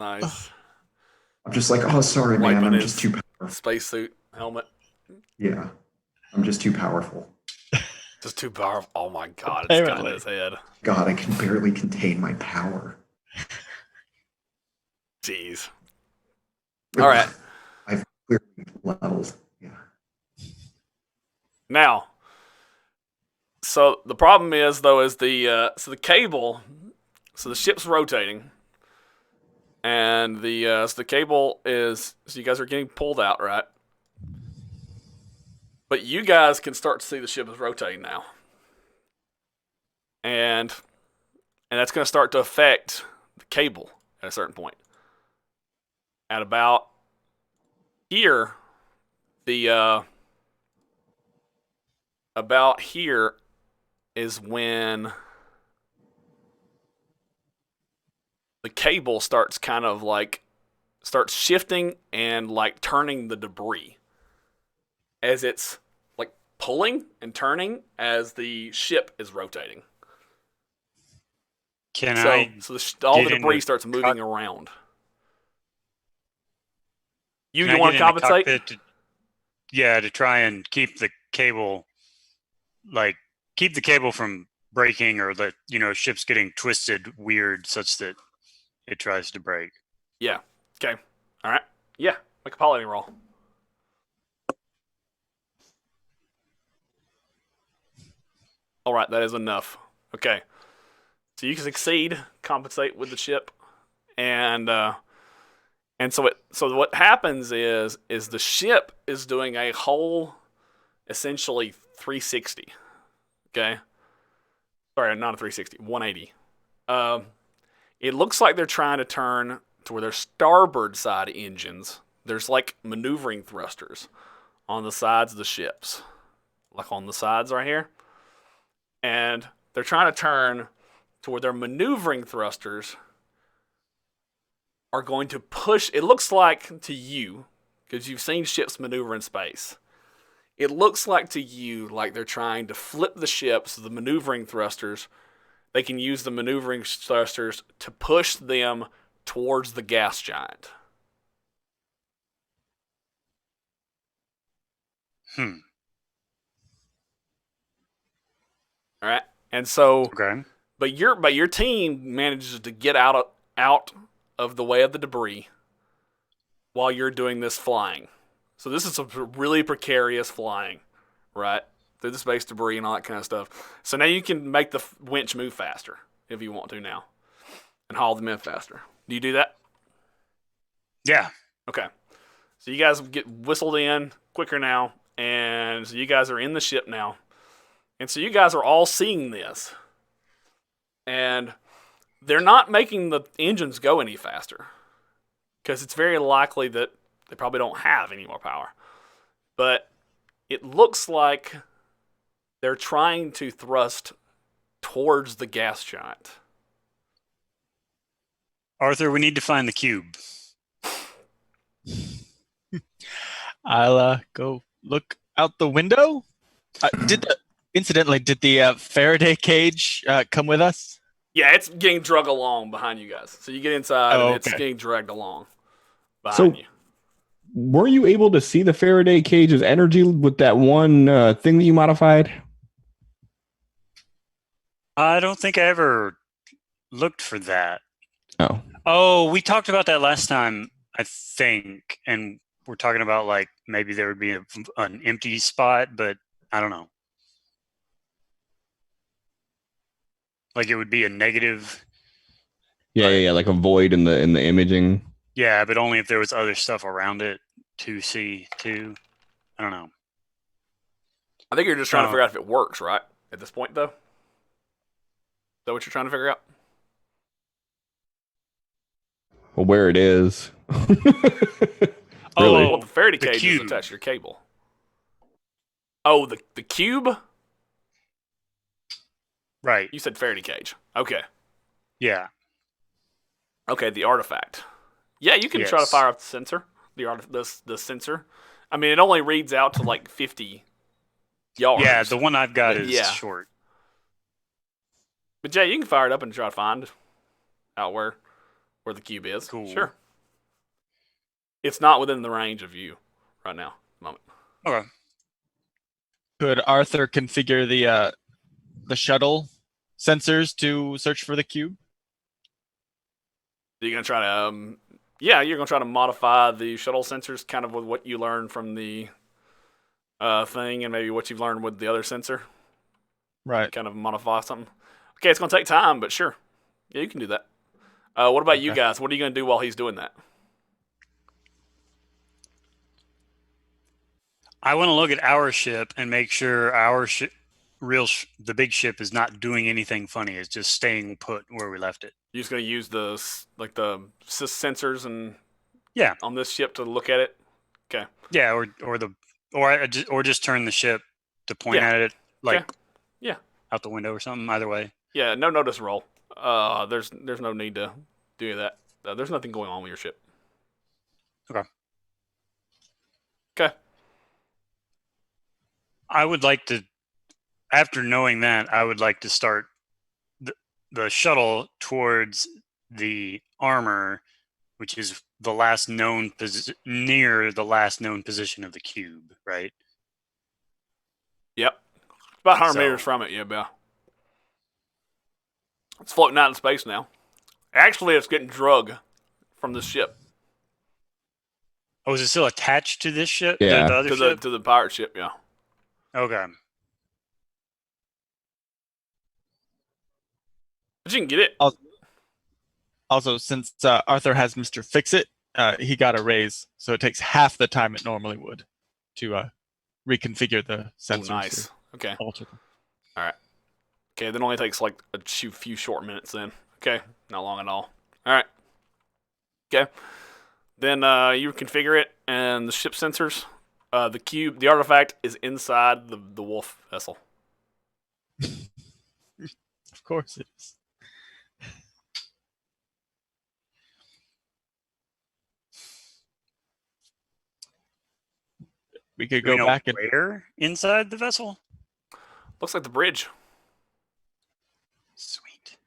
Speaker 1: Nice.
Speaker 3: I'm just like, oh, sorry, man.
Speaker 1: Wiping
Speaker 3: I'm
Speaker 1: his
Speaker 3: just too powerful.
Speaker 1: spacesuit helmet.
Speaker 3: Yeah, I'm just too powerful.
Speaker 1: Just too powerful. Oh my God, it's got in
Speaker 5: Apparently.
Speaker 1: his head.
Speaker 3: God, I can barely contain my power.
Speaker 1: Jeez. All right.
Speaker 3: I've clearly leveled. Yeah.
Speaker 1: Now, so the problem is though is the cable. So the ship's rotating, And so the cable is, so you guys are getting pulled out, right? But you guys can start to see the ship is rotating now. And that's going to start to affect the cable at a certain point. At about here, about here is when the cable starts kind of like starts shifting and like turning the debris as it's like pulling and turning as the ship is rotating.
Speaker 2: Can
Speaker 1: So
Speaker 2: I?
Speaker 1: all
Speaker 2: get
Speaker 1: the
Speaker 2: in
Speaker 1: debris
Speaker 2: the
Speaker 1: starts moving around.
Speaker 2: Can
Speaker 1: You
Speaker 2: I
Speaker 1: want
Speaker 2: get
Speaker 1: to
Speaker 2: in the
Speaker 1: compensate?
Speaker 2: cockpit to try and keep the cable, keep the cable from breaking, or that ship's getting twisted weird such that it tries to break.
Speaker 1: Yeah. Okay. All right. Yeah. Make a piloting roll. All right. That is enough. Okay. So you can succeed, compensate with the ship, and so what happens is the ship is doing a whole, essentially 360. Okay. Sorry, not a 360, 180. It looks like they're trying to turn to where their starboard side engines. There's like maneuvering thrusters on the sides of the ships, like on the sides right here, and they're trying to turn to where their maneuvering thrusters are going to push. It looks like to you, because you've seen ships maneuver in space, it looks like to you like they're trying to flip the ship so the maneuvering thrusters, they can use the maneuvering thrusters to push them towards the gas giant.
Speaker 2: Hmm.
Speaker 1: All right. And so,
Speaker 2: Okay.
Speaker 1: but your team manages to get out of the way of the debris while you're doing this flying. So this is a really precarious flying, right? Through the space debris and all that kind of stuff. So now you can make the winch move faster if you want to now, and haul them in faster. Do you do that?
Speaker 2: Yeah.
Speaker 1: Okay. So you guys get whistled in quicker now, and so you guys are in the ship now. And so you guys are all seeing this. And they're not making the engines go any faster, because it's very likely that they probably don't have any more power. But it looks like they're trying to thrust towards the gas giant.
Speaker 2: Arthur, we need to find the cube.
Speaker 5: I'll go look out the window. Incidentally, did the Faraday cage come with us?
Speaker 1: Yeah, it's getting dragged along behind you guys. So you get inside, and it's
Speaker 5: okay.
Speaker 1: getting dragged along behind you.
Speaker 4: Were you able to see the Faraday cage's energy with that one thing that you modified?
Speaker 2: I don't think I ever looked for that.
Speaker 4: Oh.
Speaker 2: Oh, we talked about that last time, I think, and we're talking about like maybe there would be an empty spot, but I don't know. Like it would be a negative.
Speaker 4: Yeah, like a void in the imaging.
Speaker 2: Yeah, but only if there was other stuff around it to see too. I don't know.
Speaker 1: I think you're just trying to figure out if it works, right? At this point, though? Is that what you're trying to figure out?
Speaker 4: Well, where it is. Really?
Speaker 1: Well, the Faraday
Speaker 2: the
Speaker 1: cage
Speaker 2: cube.
Speaker 1: is attached to your cable. Oh, the cube?
Speaker 2: Right.
Speaker 1: You said Faraday cage. Okay.
Speaker 2: Yeah.
Speaker 1: Okay, the artifact. Yeah, you can try to
Speaker 2: Yes.
Speaker 1: fire up the sensor. The sensor. I mean, it only reads out to like 50 yards.
Speaker 2: Yeah, the one I've got is
Speaker 1: Yeah.
Speaker 2: short.
Speaker 1: But Jay, you can fire it up and try to find out where the cube is.
Speaker 2: Cool.
Speaker 1: Sure. It's not within the range of you right now. Moment.
Speaker 2: Okay.
Speaker 5: Could Arthur configure the shuttle sensors to search for the cube?
Speaker 1: You're gonna try to you're gonna try to modify the shuttle sensors kind of with what you learned from the thing, and maybe what you've learned with the other sensor.
Speaker 5: Right.
Speaker 1: Kind of modify something. Okay, it's gonna take time, but sure. Yeah, you can do that. What about you
Speaker 5: Okay.
Speaker 1: guys? What are you going to do while he's doing that?
Speaker 2: I want to look at our ship and make sure our the big ship is not doing anything funny. It's just staying put where we left it.
Speaker 1: You're just going to use the sensors and
Speaker 2: Yeah,
Speaker 1: on this ship to look at it? Okay.
Speaker 2: yeah, or just turn the ship to point
Speaker 1: Yeah.
Speaker 2: at it, like
Speaker 1: Okay. Yeah.
Speaker 2: out the window or something. Either way.
Speaker 1: Yeah, no notice roll. There's no need to do that. There's nothing going on with your ship.
Speaker 2: Okay.
Speaker 1: Okay.
Speaker 2: I would like to, after knowing that, I would like to start the shuttle towards the armor, which is the last known near the last known position of the cube, right?
Speaker 1: Yep. About 100
Speaker 2: So-
Speaker 1: meters from it, yeah, Bill. It's floating out in space now. Actually, it's getting drug from this ship
Speaker 2: Oh, is it still attached to this ship?
Speaker 4: Yeah.
Speaker 2: The other
Speaker 1: to
Speaker 2: ship?
Speaker 1: the pirate ship, yeah.
Speaker 2: Okay.
Speaker 1: But you can get it.
Speaker 5: Also, since Arthur has Mr. Fix-It, he got a raise, so it takes half the time it normally would to reconfigure the
Speaker 1: Oh,
Speaker 5: sensors.
Speaker 1: nice. Okay.
Speaker 5: Alter them.
Speaker 1: Okay, that only takes like a few short minutes then. Okay, not long at all. All right. Okay. Then you configure it, and the ship sensors, the cube, the artifact is inside the wolf vessel.
Speaker 5: Of course it is. We could
Speaker 2: Do we
Speaker 5: go
Speaker 2: know
Speaker 5: back and
Speaker 2: where inside the vessel?
Speaker 1: Looks like the bridge.
Speaker 2: Sweet.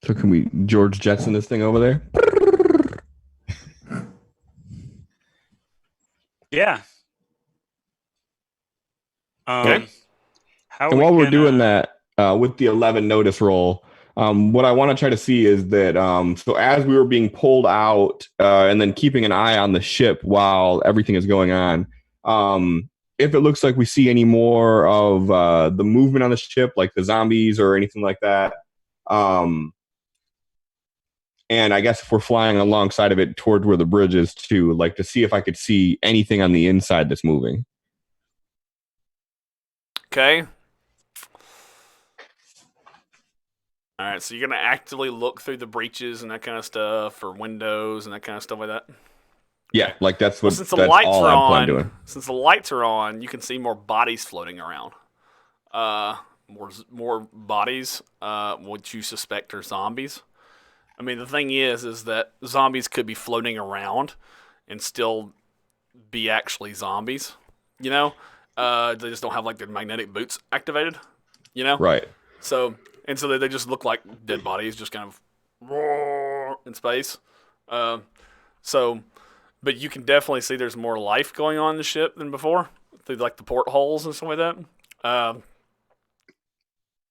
Speaker 4: So can we George Jetson this thing over there?
Speaker 2: Yeah.
Speaker 1: Okay.
Speaker 2: How
Speaker 4: And
Speaker 2: we
Speaker 4: while we're
Speaker 2: gonna-
Speaker 4: doing that, with the 11 notice roll, what I want to try to see is that so as we were being pulled out and then keeping an eye on the ship while everything is going on, if it looks like we see any more of the movement on the ship, like the zombies or anything like that, and I guess if we're flying alongside of it toward where the bridge is too, like to see if I could see anything on the inside that's moving.
Speaker 1: Okay. All right, so you're gonna actively look through the breaches and that kind of stuff, or windows and that kind of stuff like that.
Speaker 4: Yeah, like that's
Speaker 1: Well,
Speaker 4: what
Speaker 1: since the
Speaker 4: that's
Speaker 1: lights
Speaker 4: all
Speaker 1: are
Speaker 4: I plan
Speaker 1: on,
Speaker 4: doing.
Speaker 1: since the lights are on, you can see more bodies floating around. More bodies, what you suspect are zombies. I mean, the thing is that zombies could be floating around and still be actually zombies. You know, they just don't have like their magnetic boots activated. You know,
Speaker 4: Right.
Speaker 1: so they just look like dead bodies, just kind of in space. But you can definitely see there's more life going on in the ship than before through like the portholes and stuff like that.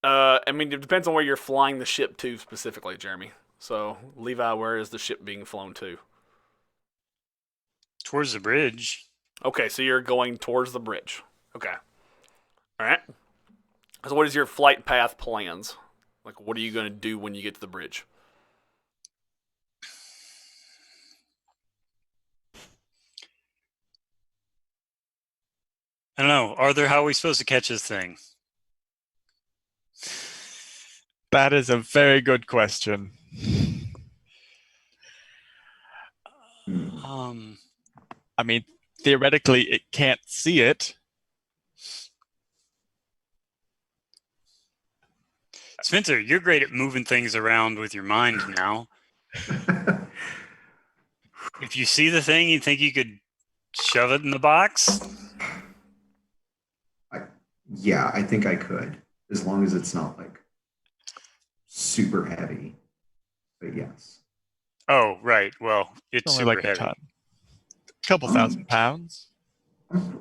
Speaker 1: I mean, it depends on where you're flying the ship to specifically, Jeremy. So, Levi, where is the ship being flown to?
Speaker 2: towards the bridge?
Speaker 1: Okay, so you're going towards the bridge. Okay. All right. So, what is your flight path plans? Like, what are you going to do when you get to the bridge?
Speaker 2: I don't know. Arthur, how are we supposed to catch this thing?
Speaker 5: that is a very good question.
Speaker 2: Um,
Speaker 5: I mean, theoretically, it can't see it.
Speaker 2: Spencer, you're great at moving things around with your mind now. If you see the thing, you think you could shove it in the box?
Speaker 3: Yeah, I think I could, as long as it's not like super heavy. But yes.
Speaker 2: Oh, right. Well, it's
Speaker 5: Only
Speaker 2: super
Speaker 5: like a
Speaker 2: heavy.
Speaker 5: ton. A couple thousand pounds.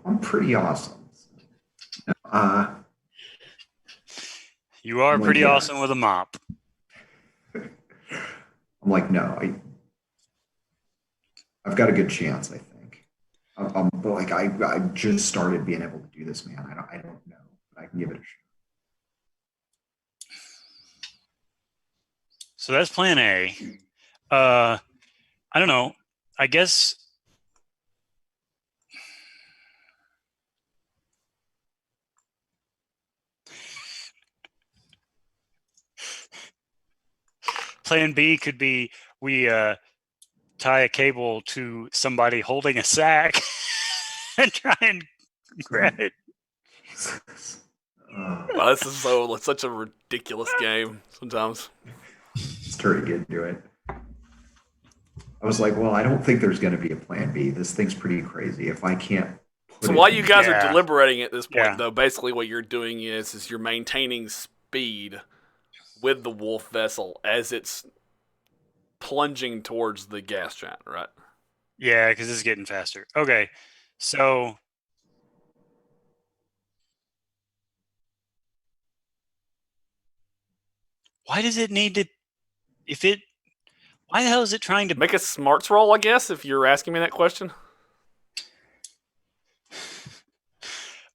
Speaker 3: I'm pretty awesome.
Speaker 2: You are
Speaker 3: I'm like,
Speaker 2: pretty
Speaker 3: yeah.
Speaker 2: awesome with a mop.
Speaker 3: I'm like, no, I've got a good chance, I think. But like, I just started being able to do this, man. I don't know, but I can give it a shot.
Speaker 2: So that's plan A. I don't know. I guess plan B could be we tie a cable to somebody holding a sack and try and grab it.
Speaker 1: Wow, this is such a ridiculous game sometimes.
Speaker 3: Started getting to it. I was like, well, I don't think there's going to be a plan B. This thing's pretty crazy. If I can't put
Speaker 1: So
Speaker 3: it
Speaker 1: while
Speaker 3: in-
Speaker 1: you guys are
Speaker 2: Yeah.
Speaker 1: deliberating at this point,
Speaker 2: Yeah.
Speaker 1: though, basically what you're doing is you're maintaining speed with the wolf vessel as it's plunging towards the gas giant, right?
Speaker 2: Yeah, because it's getting faster. Okay, so why does it need to? If it, why the hell is it trying to?
Speaker 1: Make a smarts roll, I guess, if you're asking me that question.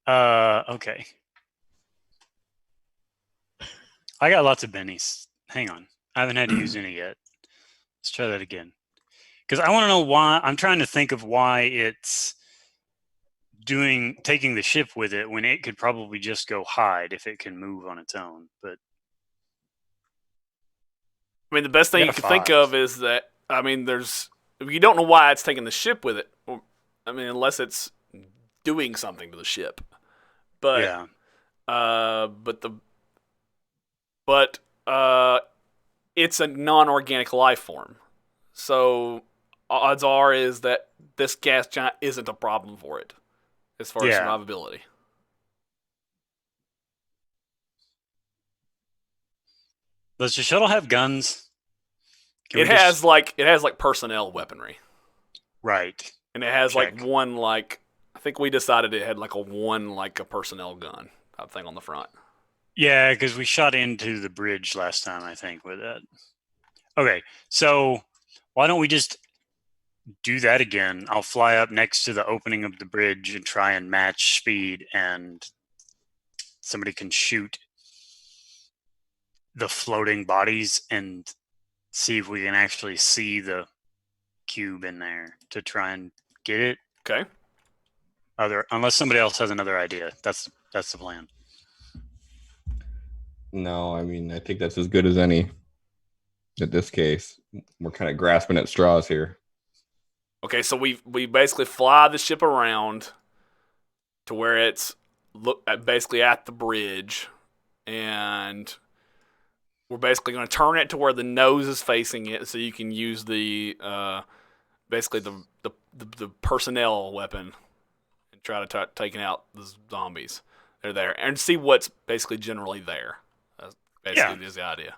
Speaker 2: Okay. I got lots of bennies. Hang on, I haven't had to use any yet. Let's try that again. Because I want to know why. I'm trying to think of why it's taking the ship with it when it could probably just go hide if it can move on its own. But
Speaker 1: I mean, the best thing
Speaker 2: I
Speaker 1: you
Speaker 2: got
Speaker 1: can
Speaker 2: a
Speaker 1: think
Speaker 2: 5.
Speaker 1: of is that, I mean, you don't know why it's taking the ship with it. I mean, unless it's doing something to the ship. But,
Speaker 2: yeah,
Speaker 1: but it's a non-organic life form. So odds are is that this gas giant isn't a problem for it as far as
Speaker 2: Yeah.
Speaker 1: survivability.
Speaker 2: does the shuttle have guns? Can
Speaker 1: It
Speaker 2: we
Speaker 1: has
Speaker 2: just-
Speaker 1: like personnel weaponry.
Speaker 2: right.
Speaker 1: And it has
Speaker 2: Check.
Speaker 1: like one like I think we decided it had like a personnel gun type thing on the front.
Speaker 2: Yeah, because we shot into the bridge last time, I think, with that. Okay, so why don't we just do that again? I'll fly up next to the opening of the bridge and try and match speed, and somebody can shoot the floating bodies and see if we can actually see the cube in there to try and get it.
Speaker 1: Okay.
Speaker 2: Unless somebody else has another idea. That's the plan.
Speaker 4: No, I mean, I think that's as good as any. In this case, we're kind of grasping at straws here.
Speaker 1: Okay, so we basically fly the ship around to where it's basically at the bridge, and we're basically going to turn it to where the nose is facing it, so you can use the basically the personnel weapon and try to taking out the zombies. They're there and see what's basically generally there. That's basically is the idea.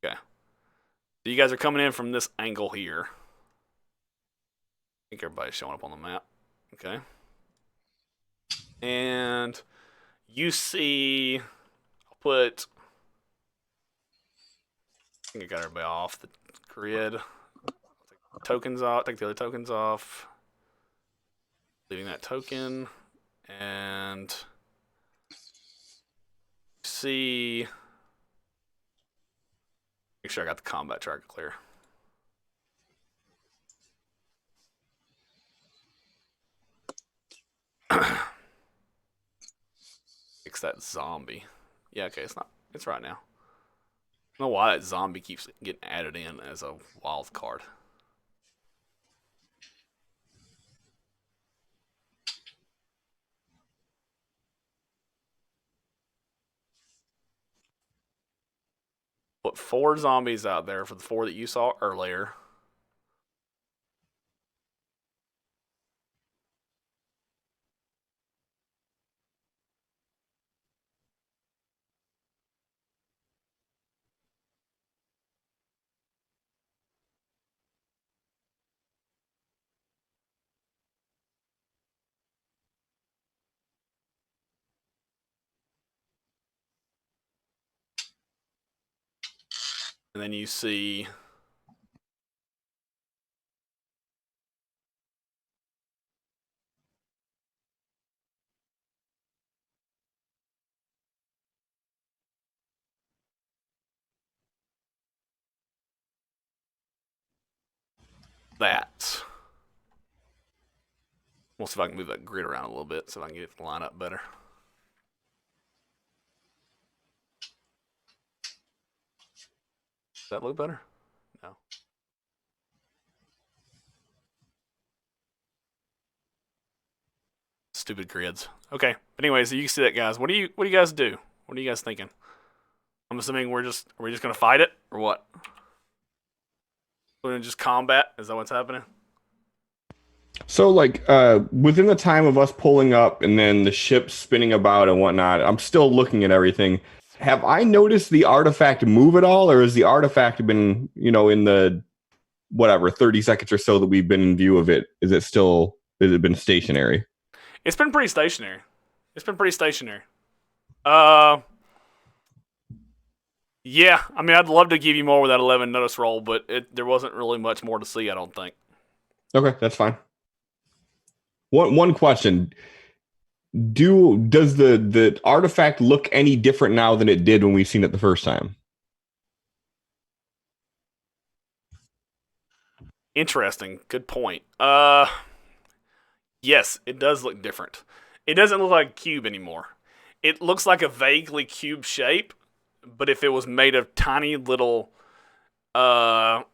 Speaker 1: Okay, so you guys are coming in from this angle here. I think everybody's showing up on the map. Okay. And you see, I think I got everybody off the grid. Take tokens off, take the other tokens off. Leaving that token. And see, make sure I got the combat tracker clear. Fix that zombie. Yeah, okay, it's right now. I don't know why that zombie keeps getting added in as a wild card. Put 4 zombies out there for the 4 that you saw earlier. And then you see that. We'll see if I can move that grid around a little bit so I can get it to line up better. Does that look better? No. Stupid grids. Okay, but anyways, you can see that, guys. What do you guys do? What are you guys thinking? I'm assuming are we just gonna fight it or what? We're gonna just combat? Is that what's happening?
Speaker 4: So, like, within the time of us pulling up and then the ship spinning about and whatnot, I'm still looking at everything. Have I noticed the artifact move at all, or has the artifact been, in the 30 seconds or so that we've been in view of it? Has it been stationary?
Speaker 1: It's been pretty stationary. Yeah, I mean, I'd love to give you more with that 11 notice roll, but there wasn't really much more to see, I don't think.
Speaker 4: Okay, that's fine. One question. Does the artifact look any different now than it did when we seen it the first time?
Speaker 1: Interesting. Good point. Yes, it does look different. It doesn't look like a cube anymore. It looks like a vaguely cube shape, but if it was made of tiny little, like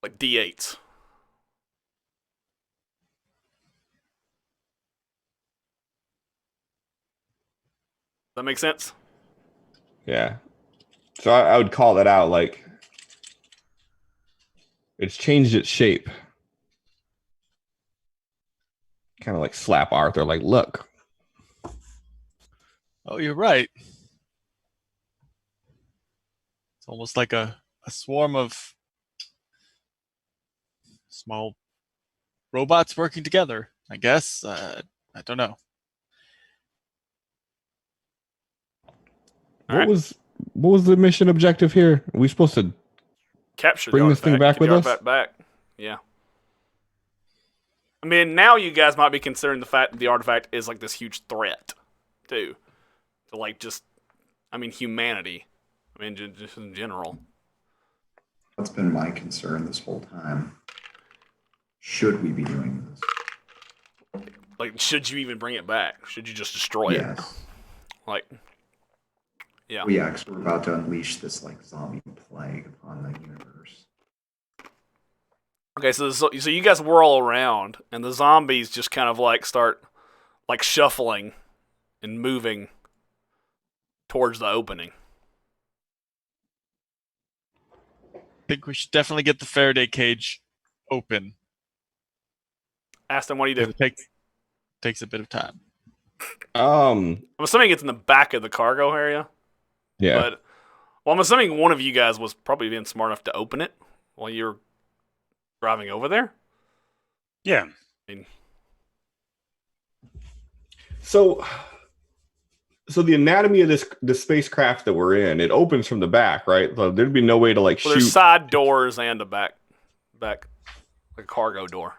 Speaker 1: D8s. That make sense?
Speaker 4: Yeah. So I would call that out, like, it's changed its shape. Kind of like slap Arthur, like, look.
Speaker 5: Oh, you're right. It's almost like a swarm of small robots working together, I guess. I don't know.
Speaker 4: What was the mission objective here? Are we supposed to
Speaker 1: Capture
Speaker 4: bring
Speaker 1: the
Speaker 4: this thing
Speaker 1: artifact,
Speaker 4: back
Speaker 1: get
Speaker 4: with
Speaker 1: the
Speaker 4: us?
Speaker 1: artifact back. Yeah. I mean, now you guys might be considering the fact that the artifact is like this huge threat, too. To like just, I mean, humanity. I mean, just in general.
Speaker 3: That's been my concern this whole time. Should we be doing this?
Speaker 1: Like, should you even bring it back? Should you just destroy it?
Speaker 3: Yes.
Speaker 1: Like, yeah.
Speaker 3: Well, yeah, because we're about to unleash this like zombie plague upon the universe.
Speaker 1: Okay, so you guys whirl around, and the zombies just kind of like start like shuffling and moving towards the opening.
Speaker 5: I think we should definitely get the Faraday cage open.
Speaker 1: Aston, what do you do?
Speaker 5: It takes a bit of time.
Speaker 1: I'm assuming it's in the back of the cargo area.
Speaker 4: Yeah.
Speaker 1: But, well, I'm assuming one of you guys was probably being smart enough to open it while you're driving over there.
Speaker 2: Yeah.
Speaker 1: I mean,
Speaker 4: So the anatomy of this spacecraft that we're in, it opens from the back, right? So there'd be no way to like
Speaker 1: well,
Speaker 4: shoot.
Speaker 1: there's side doors and a back, like a cargo door.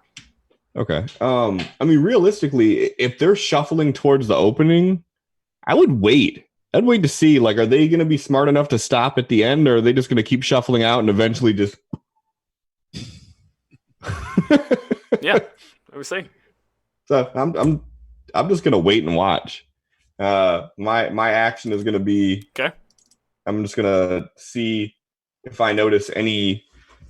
Speaker 4: Okay. I mean, realistically, if they're shuffling towards the opening, I would wait. I'd wait to see, like, are they going to be smart enough to stop at the end, or are they just going to keep shuffling out and eventually just?
Speaker 1: Yeah, let me see.
Speaker 4: So I'm just going to wait and watch. My action is going to be
Speaker 1: Okay.
Speaker 4: I'm just going to see if I notice any.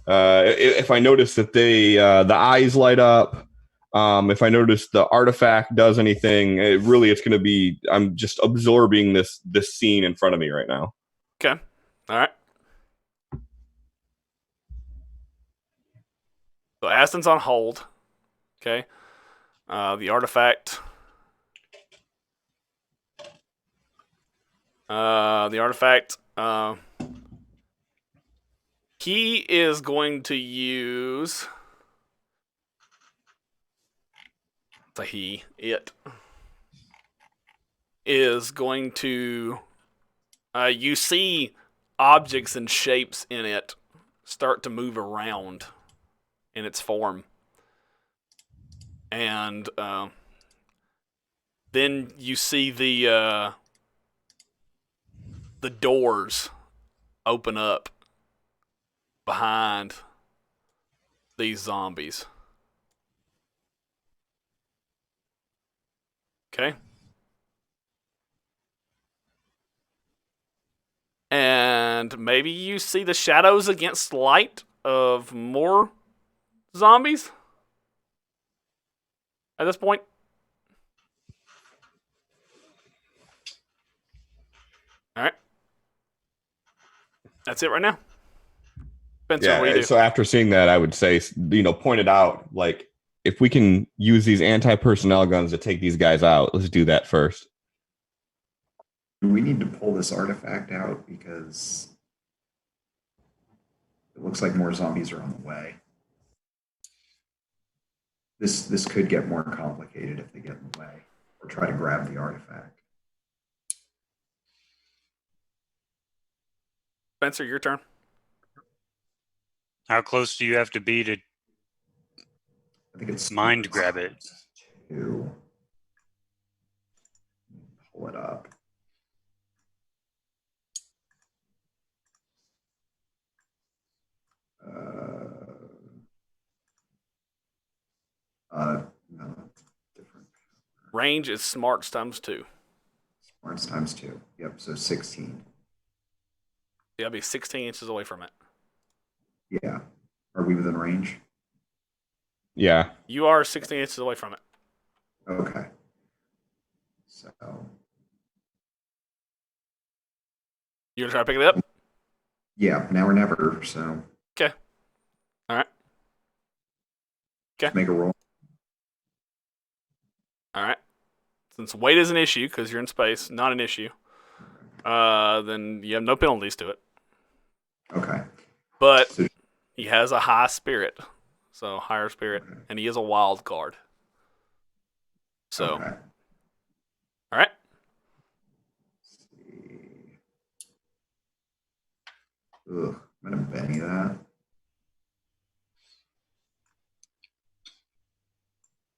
Speaker 4: If I notice that the eyes light up. If I notice the artifact does anything, it's going to be, I'm just absorbing this scene in front of me right now.
Speaker 1: Okay. All right. So Aston's on hold. Okay. The artifact. He is going to use. It is going to. You see objects and shapes in it start to move around in its form. And then you see the doors open up behind these zombies. Okay. And maybe you see the shadows against light of more zombies at this point. All right. That's it right now. Spencer, what do you do?
Speaker 4: So after seeing that, I would say, point it out. Like, if we can use these anti-personnel guns to take these guys out, let's do that first.
Speaker 3: We need to pull this artifact out because it looks like more zombies are on the way. This could get more complicated if they get in the way or try to grab the artifact.
Speaker 1: Spencer, your turn.
Speaker 2: How close do you have to be to
Speaker 3: I think it's
Speaker 2: mind grab it?
Speaker 3: Two. Pull it up. No, different.
Speaker 1: Range is smarts times 2.
Speaker 3: Smarts times 2. Yep, so 16.
Speaker 1: Yeah, I'll be 16 inches away from it.
Speaker 3: Yeah. Are we within range?
Speaker 4: Yeah.
Speaker 1: You are 16 inches away from it.
Speaker 3: Okay. So.
Speaker 1: You gonna try to pick it up?
Speaker 3: Yeah, now or never. So.
Speaker 1: Okay. All right.
Speaker 3: Just make a roll.
Speaker 1: All right. Since weight is an issue because you're in space, not an issue, then you have no penalties to it.
Speaker 3: Okay.
Speaker 1: But
Speaker 3: So,
Speaker 1: he has a high spirit, so higher spirit, and he is a wild card. So,
Speaker 3: okay.
Speaker 1: all right.
Speaker 3: Let's see. Ugh, I'm gonna Benny that.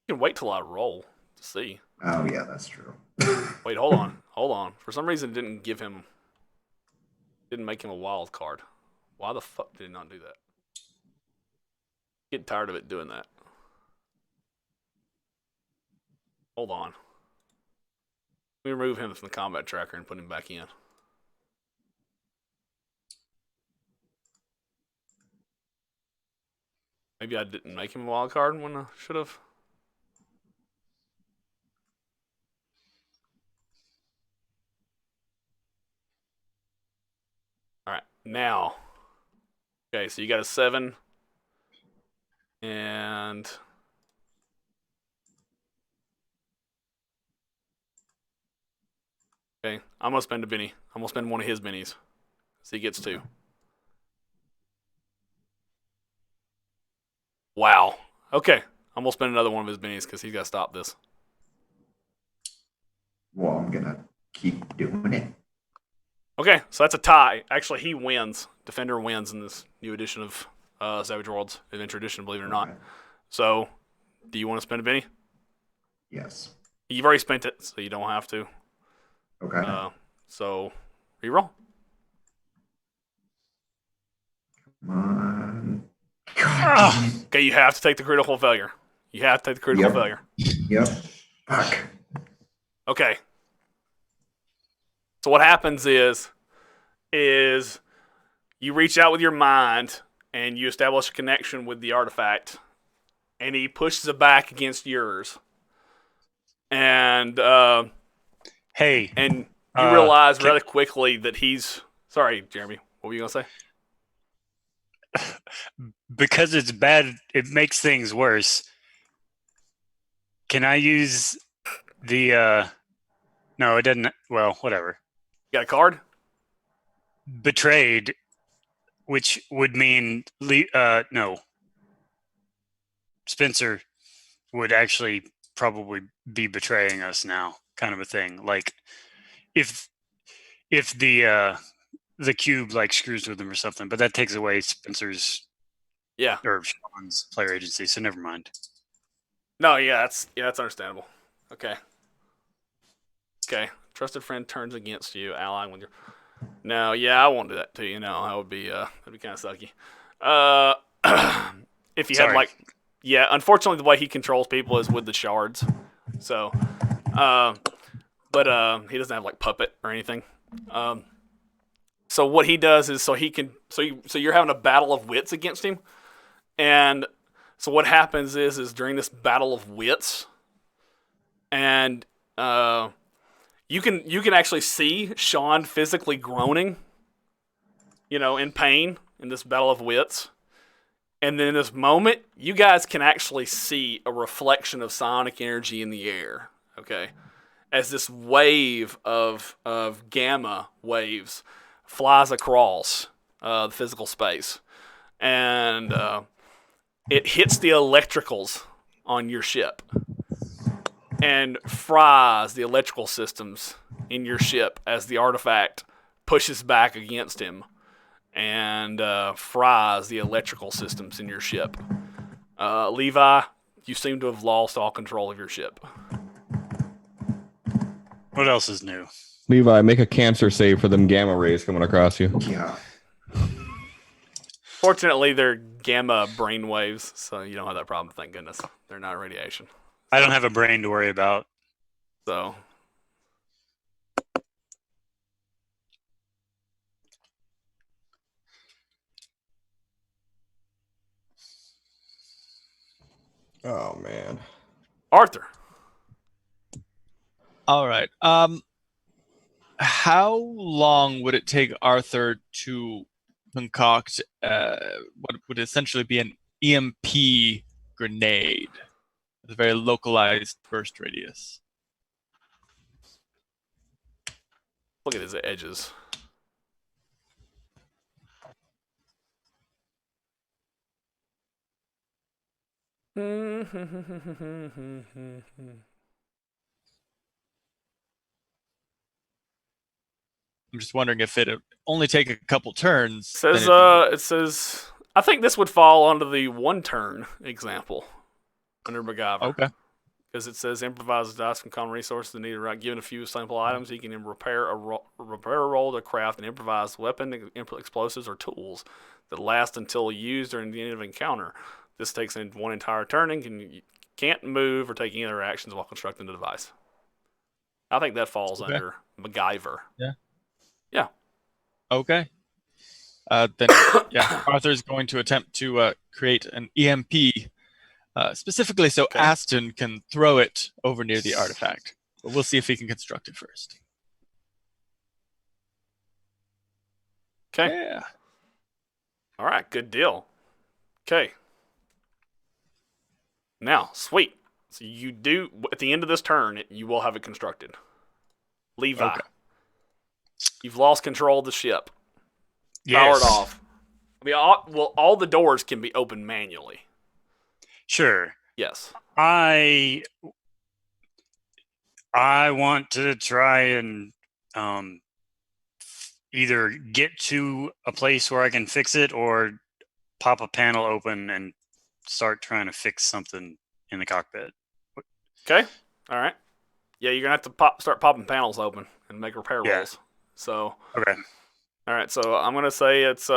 Speaker 1: You can wait till I roll to see.
Speaker 3: Oh yeah, that's true.
Speaker 1: Wait, hold on. For some reason, it didn't make him a wild card. Why the fuck did it not do that? Get tired of it doing that. Hold on. Let me remove him from the combat tracker and put him back in. Maybe I didn't make him a wild card when I should have. All right, now. Okay, so you got a 7. And okay, I'm gonna spend a Benny. I'm gonna spend one of his Bennies. So he gets 2. Wow. Okay, I'm gonna spend another one of his Bennies because he's got to stop this.
Speaker 3: Well, I'm gonna keep doing it.
Speaker 1: Okay, so that's a tie. Actually, he wins. Defender wins in this new edition of Savage Worlds Adventure Edition, believe it or not.
Speaker 3: Okay.
Speaker 1: So, do you want to spend a Benny?
Speaker 3: Yes.
Speaker 1: You've already spent it, so you don't have to.
Speaker 3: Okay.
Speaker 1: So, reroll.
Speaker 3: Come on. God.
Speaker 1: Okay, you have to take the critical failure. You have to take the critical
Speaker 3: Yep.
Speaker 1: failure.
Speaker 3: Yep. Fuck.
Speaker 1: Okay. So what happens is you reach out with your mind and you establish a connection with the artifact, and he pushes it back against yours. And
Speaker 2: Hey,
Speaker 1: you realize rather quickly that he's sorry, Jeremy. What were you gonna say?
Speaker 2: because it's bad, it makes things worse. Can I use the no, it doesn't. Well, whatever.
Speaker 1: You got a card?
Speaker 2: Betrayed, which would mean no. Spencer would actually probably be betraying us now, kind of a thing. Like if the cube like screws with him or something, but that takes away Spencer's or Shaun's player agency, so never mind.
Speaker 1: No, that's understandable. Okay. Trusted friend turns against you, allying with your. No, yeah, I won't do that to you. No, that would be that'd be kind of sucky. Uh, if you had
Speaker 2: Sorry.
Speaker 1: unfortunately the way he controls people is with the shards. So, but he doesn't have like puppet or anything. So what he does is so you're having a battle of wits against him, and so what happens is during this battle of wits, and you can actually see Shaun physically groaning, in pain in this battle of wits. And then in this moment, you guys can actually see a reflection of psionic energy in the air, okay? As this wave of gamma waves flies across the physical space. And it hits the electricals on your ship and fries the electrical systems in your ship as the artifact pushes back against him and fries the electrical systems in your ship. Levi, you seem to have lost all control of your ship.
Speaker 2: What else is new?
Speaker 4: Levi, make a cancer save for them gamma rays coming across you.
Speaker 3: Yeah.
Speaker 1: Fortunately, they're gamma brain waves, so you don't have that problem, thank goodness. They're not radiation.
Speaker 2: I don't have a brain to worry about.
Speaker 1: So...
Speaker 4: Oh, man.
Speaker 1: Arthur.
Speaker 5: All right. How long would it take Arthur to concoct what would essentially be an EMP grenade with a very localized burst radius?
Speaker 1: Look at his edges.
Speaker 5: I'm just wondering if it only take a couple turns.
Speaker 1: It says I think this would fall under the one turn example under MacGyver.
Speaker 5: Okay.
Speaker 1: Because it says improvise dice from common resources needed. Right, given a few simple items, he can repair a roll to craft an improvised weapon, explosives, or tools that last until used during the end of an encounter. This takes in one entire turn and can't move or take any other actions while constructing the device. I think that falls under MacGyver.
Speaker 5: Yeah.
Speaker 1: Yeah.
Speaker 5: Okay. Then, yeah, Arthur's going to attempt to create an EMP, specifically so Aston can throw it over near the artifact. But we'll see if he can construct it first.
Speaker 1: Okay.
Speaker 5: Yeah.
Speaker 1: All right. Good deal. Okay. Now, sweet. So you do, at the end of this turn, you will have it constructed. Levi.
Speaker 5: Okay.
Speaker 1: You've lost control of the ship.
Speaker 2: Yes.
Speaker 1: Powered off. I mean, all the doors can be opened manually.
Speaker 2: Sure.
Speaker 1: Yes.
Speaker 2: I want to try and either get to a place where I can fix it or pop a panel open and start trying to fix something in the cockpit.
Speaker 1: Okay. All right. Yeah, you're gonna have to start popping panels open and make repair rolls. So.
Speaker 2: Okay.
Speaker 1: All right. So I'm gonna say it's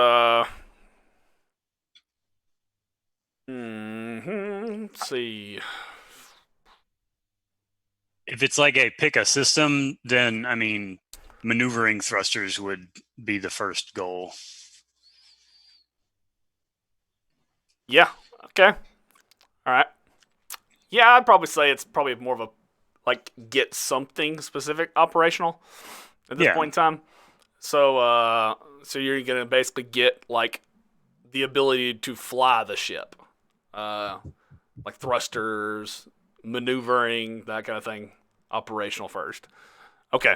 Speaker 1: Let's see.
Speaker 2: If it's like a pick a system, then I mean, maneuvering thrusters would be the first goal.
Speaker 1: Yeah. Okay. All right. Yeah, I'd probably say it's probably more of a get something specific operational at this point in time. So so you're gonna basically get the ability to fly the ship, like thrusters, maneuvering, that kind of thing, operational first. Okay.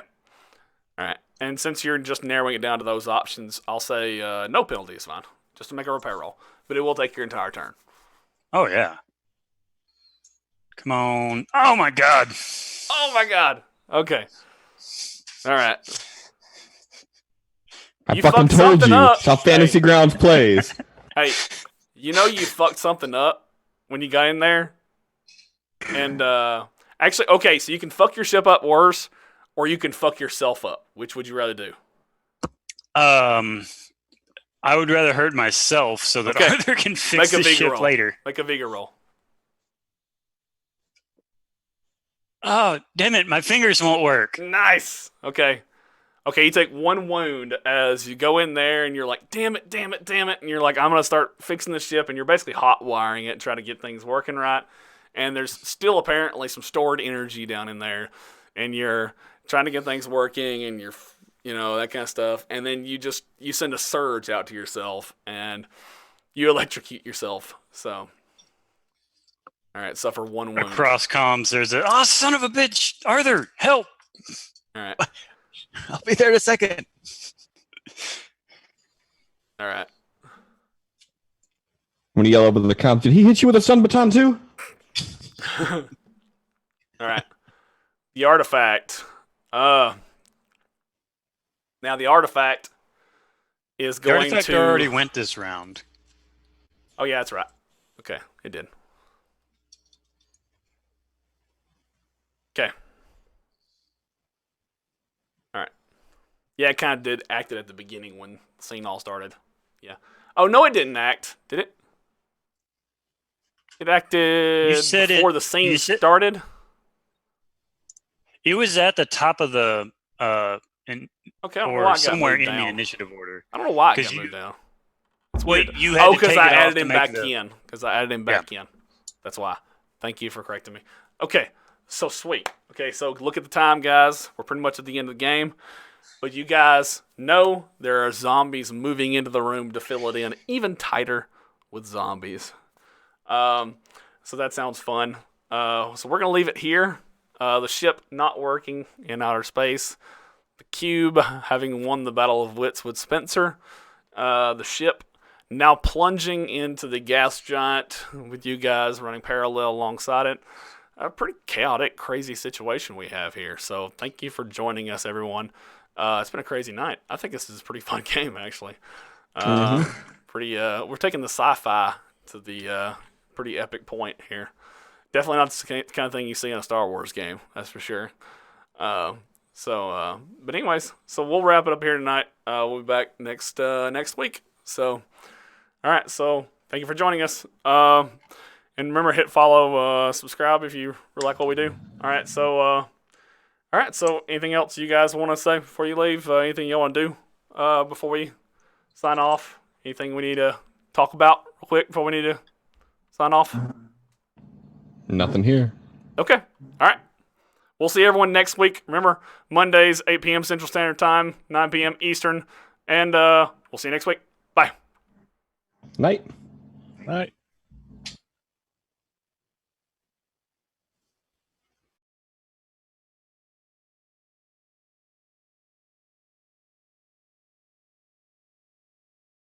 Speaker 1: All right. And since you're just narrowing it down to those options, I'll say no penalty is fine, just to make a repair roll, but it will take your entire turn.
Speaker 2: Oh yeah. Come on. Oh my god.
Speaker 1: Oh my god. Okay. All right.
Speaker 4: I fucking told you. That's how Fantasy Grounds plays.
Speaker 1: Hey, you fucked something up when you got in there? And actually, okay, so you can fuck your ship up worse, or you can fuck yourself up. Which would you rather do?
Speaker 2: I would rather hurt myself so that
Speaker 1: Okay.
Speaker 2: Arthur can fix
Speaker 1: Make a
Speaker 2: the
Speaker 1: vigor
Speaker 2: ship
Speaker 1: roll.
Speaker 2: later.
Speaker 1: Make a vigor roll.
Speaker 2: Oh, damn it. My fingers won't work.
Speaker 1: Nice. Okay. Okay, you take 1 wound as you go in there and you're like, damn it, damn it, damn it. And you're like, I'm going to start fixing the ship. And you're basically hot wiring it and trying to get things working right. And there's still apparently some stored energy down in there. And you're trying to get things working and you're, that kind of stuff. And then you send a surge out to yourself and you electrocute yourself. So, all right, suffer 1 wound.
Speaker 2: Across comms, there's a, son of a bitch. Arthur, help.
Speaker 1: All right.
Speaker 5: I'll be there in a second.
Speaker 1: All right.
Speaker 4: I'm gonna yell over the comp. Did he hit you with a stun baton too?
Speaker 1: All right. The artifact. Now the artifact is
Speaker 2: The
Speaker 1: going
Speaker 2: artifact
Speaker 1: to.
Speaker 2: already went this round.
Speaker 1: Oh yeah, that's right. Okay, it did. Okay. All right. Yeah, it kind of did acted at the beginning when the scene all started. Yeah. Oh no, it didn't act. Did it? It acted
Speaker 2: You said
Speaker 1: before
Speaker 2: it-
Speaker 1: the scene
Speaker 2: you said-
Speaker 1: started.
Speaker 2: It was at the top of the,
Speaker 1: Okay, I don't know why
Speaker 2: or
Speaker 1: it got
Speaker 2: somewhere
Speaker 1: moved
Speaker 2: in the
Speaker 1: down.
Speaker 2: initiative order.
Speaker 1: I don't know why it
Speaker 2: 'Cause
Speaker 1: got
Speaker 2: you-
Speaker 1: moved down. It's
Speaker 2: Wait,
Speaker 1: weird.
Speaker 2: you had to
Speaker 1: because
Speaker 2: take
Speaker 1: I
Speaker 2: it off
Speaker 1: added
Speaker 2: to
Speaker 1: him
Speaker 2: make
Speaker 1: back
Speaker 2: the-
Speaker 1: in. Because I added him back in. That's why. Thank you for correcting me. Okay, so sweet. Okay, so look at the time, guys. We're pretty much at the end of the game. But you guys know there are zombies moving into the room to fill it in even tighter with zombies. So that sounds fun. So we're going to leave it here. The ship not working in outer space. The cube having won the Battle of Wits with Spencer. The ship now plunging into the gas giant with you guys running parallel alongside it. A pretty chaotic, crazy situation we have here. So thank you for joining us, everyone. It's been a crazy night. I think this is a pretty fun game, actually. We're taking the sci-fi to the pretty epic point here. Definitely not the kind of thing you see in a Star Wars game, that's for sure. But anyways, so we'll wrap it up here tonight. We'll be back next week. So, all right. So thank you for joining us. And remember, hit follow, subscribe if you really like what we do. All right. So, anything else you guys want to say before you leave? Anything you want to do before we sign off? Anything we need to talk about real quick before we need to sign off?
Speaker 4: Nothing here.
Speaker 1: Okay. All right. We'll see everyone next week. Remember, Mondays, 8 p.m. Central Standard Time, 9 p.m. Eastern. And we'll see you next week. Bye.
Speaker 4: Night.
Speaker 5: All right.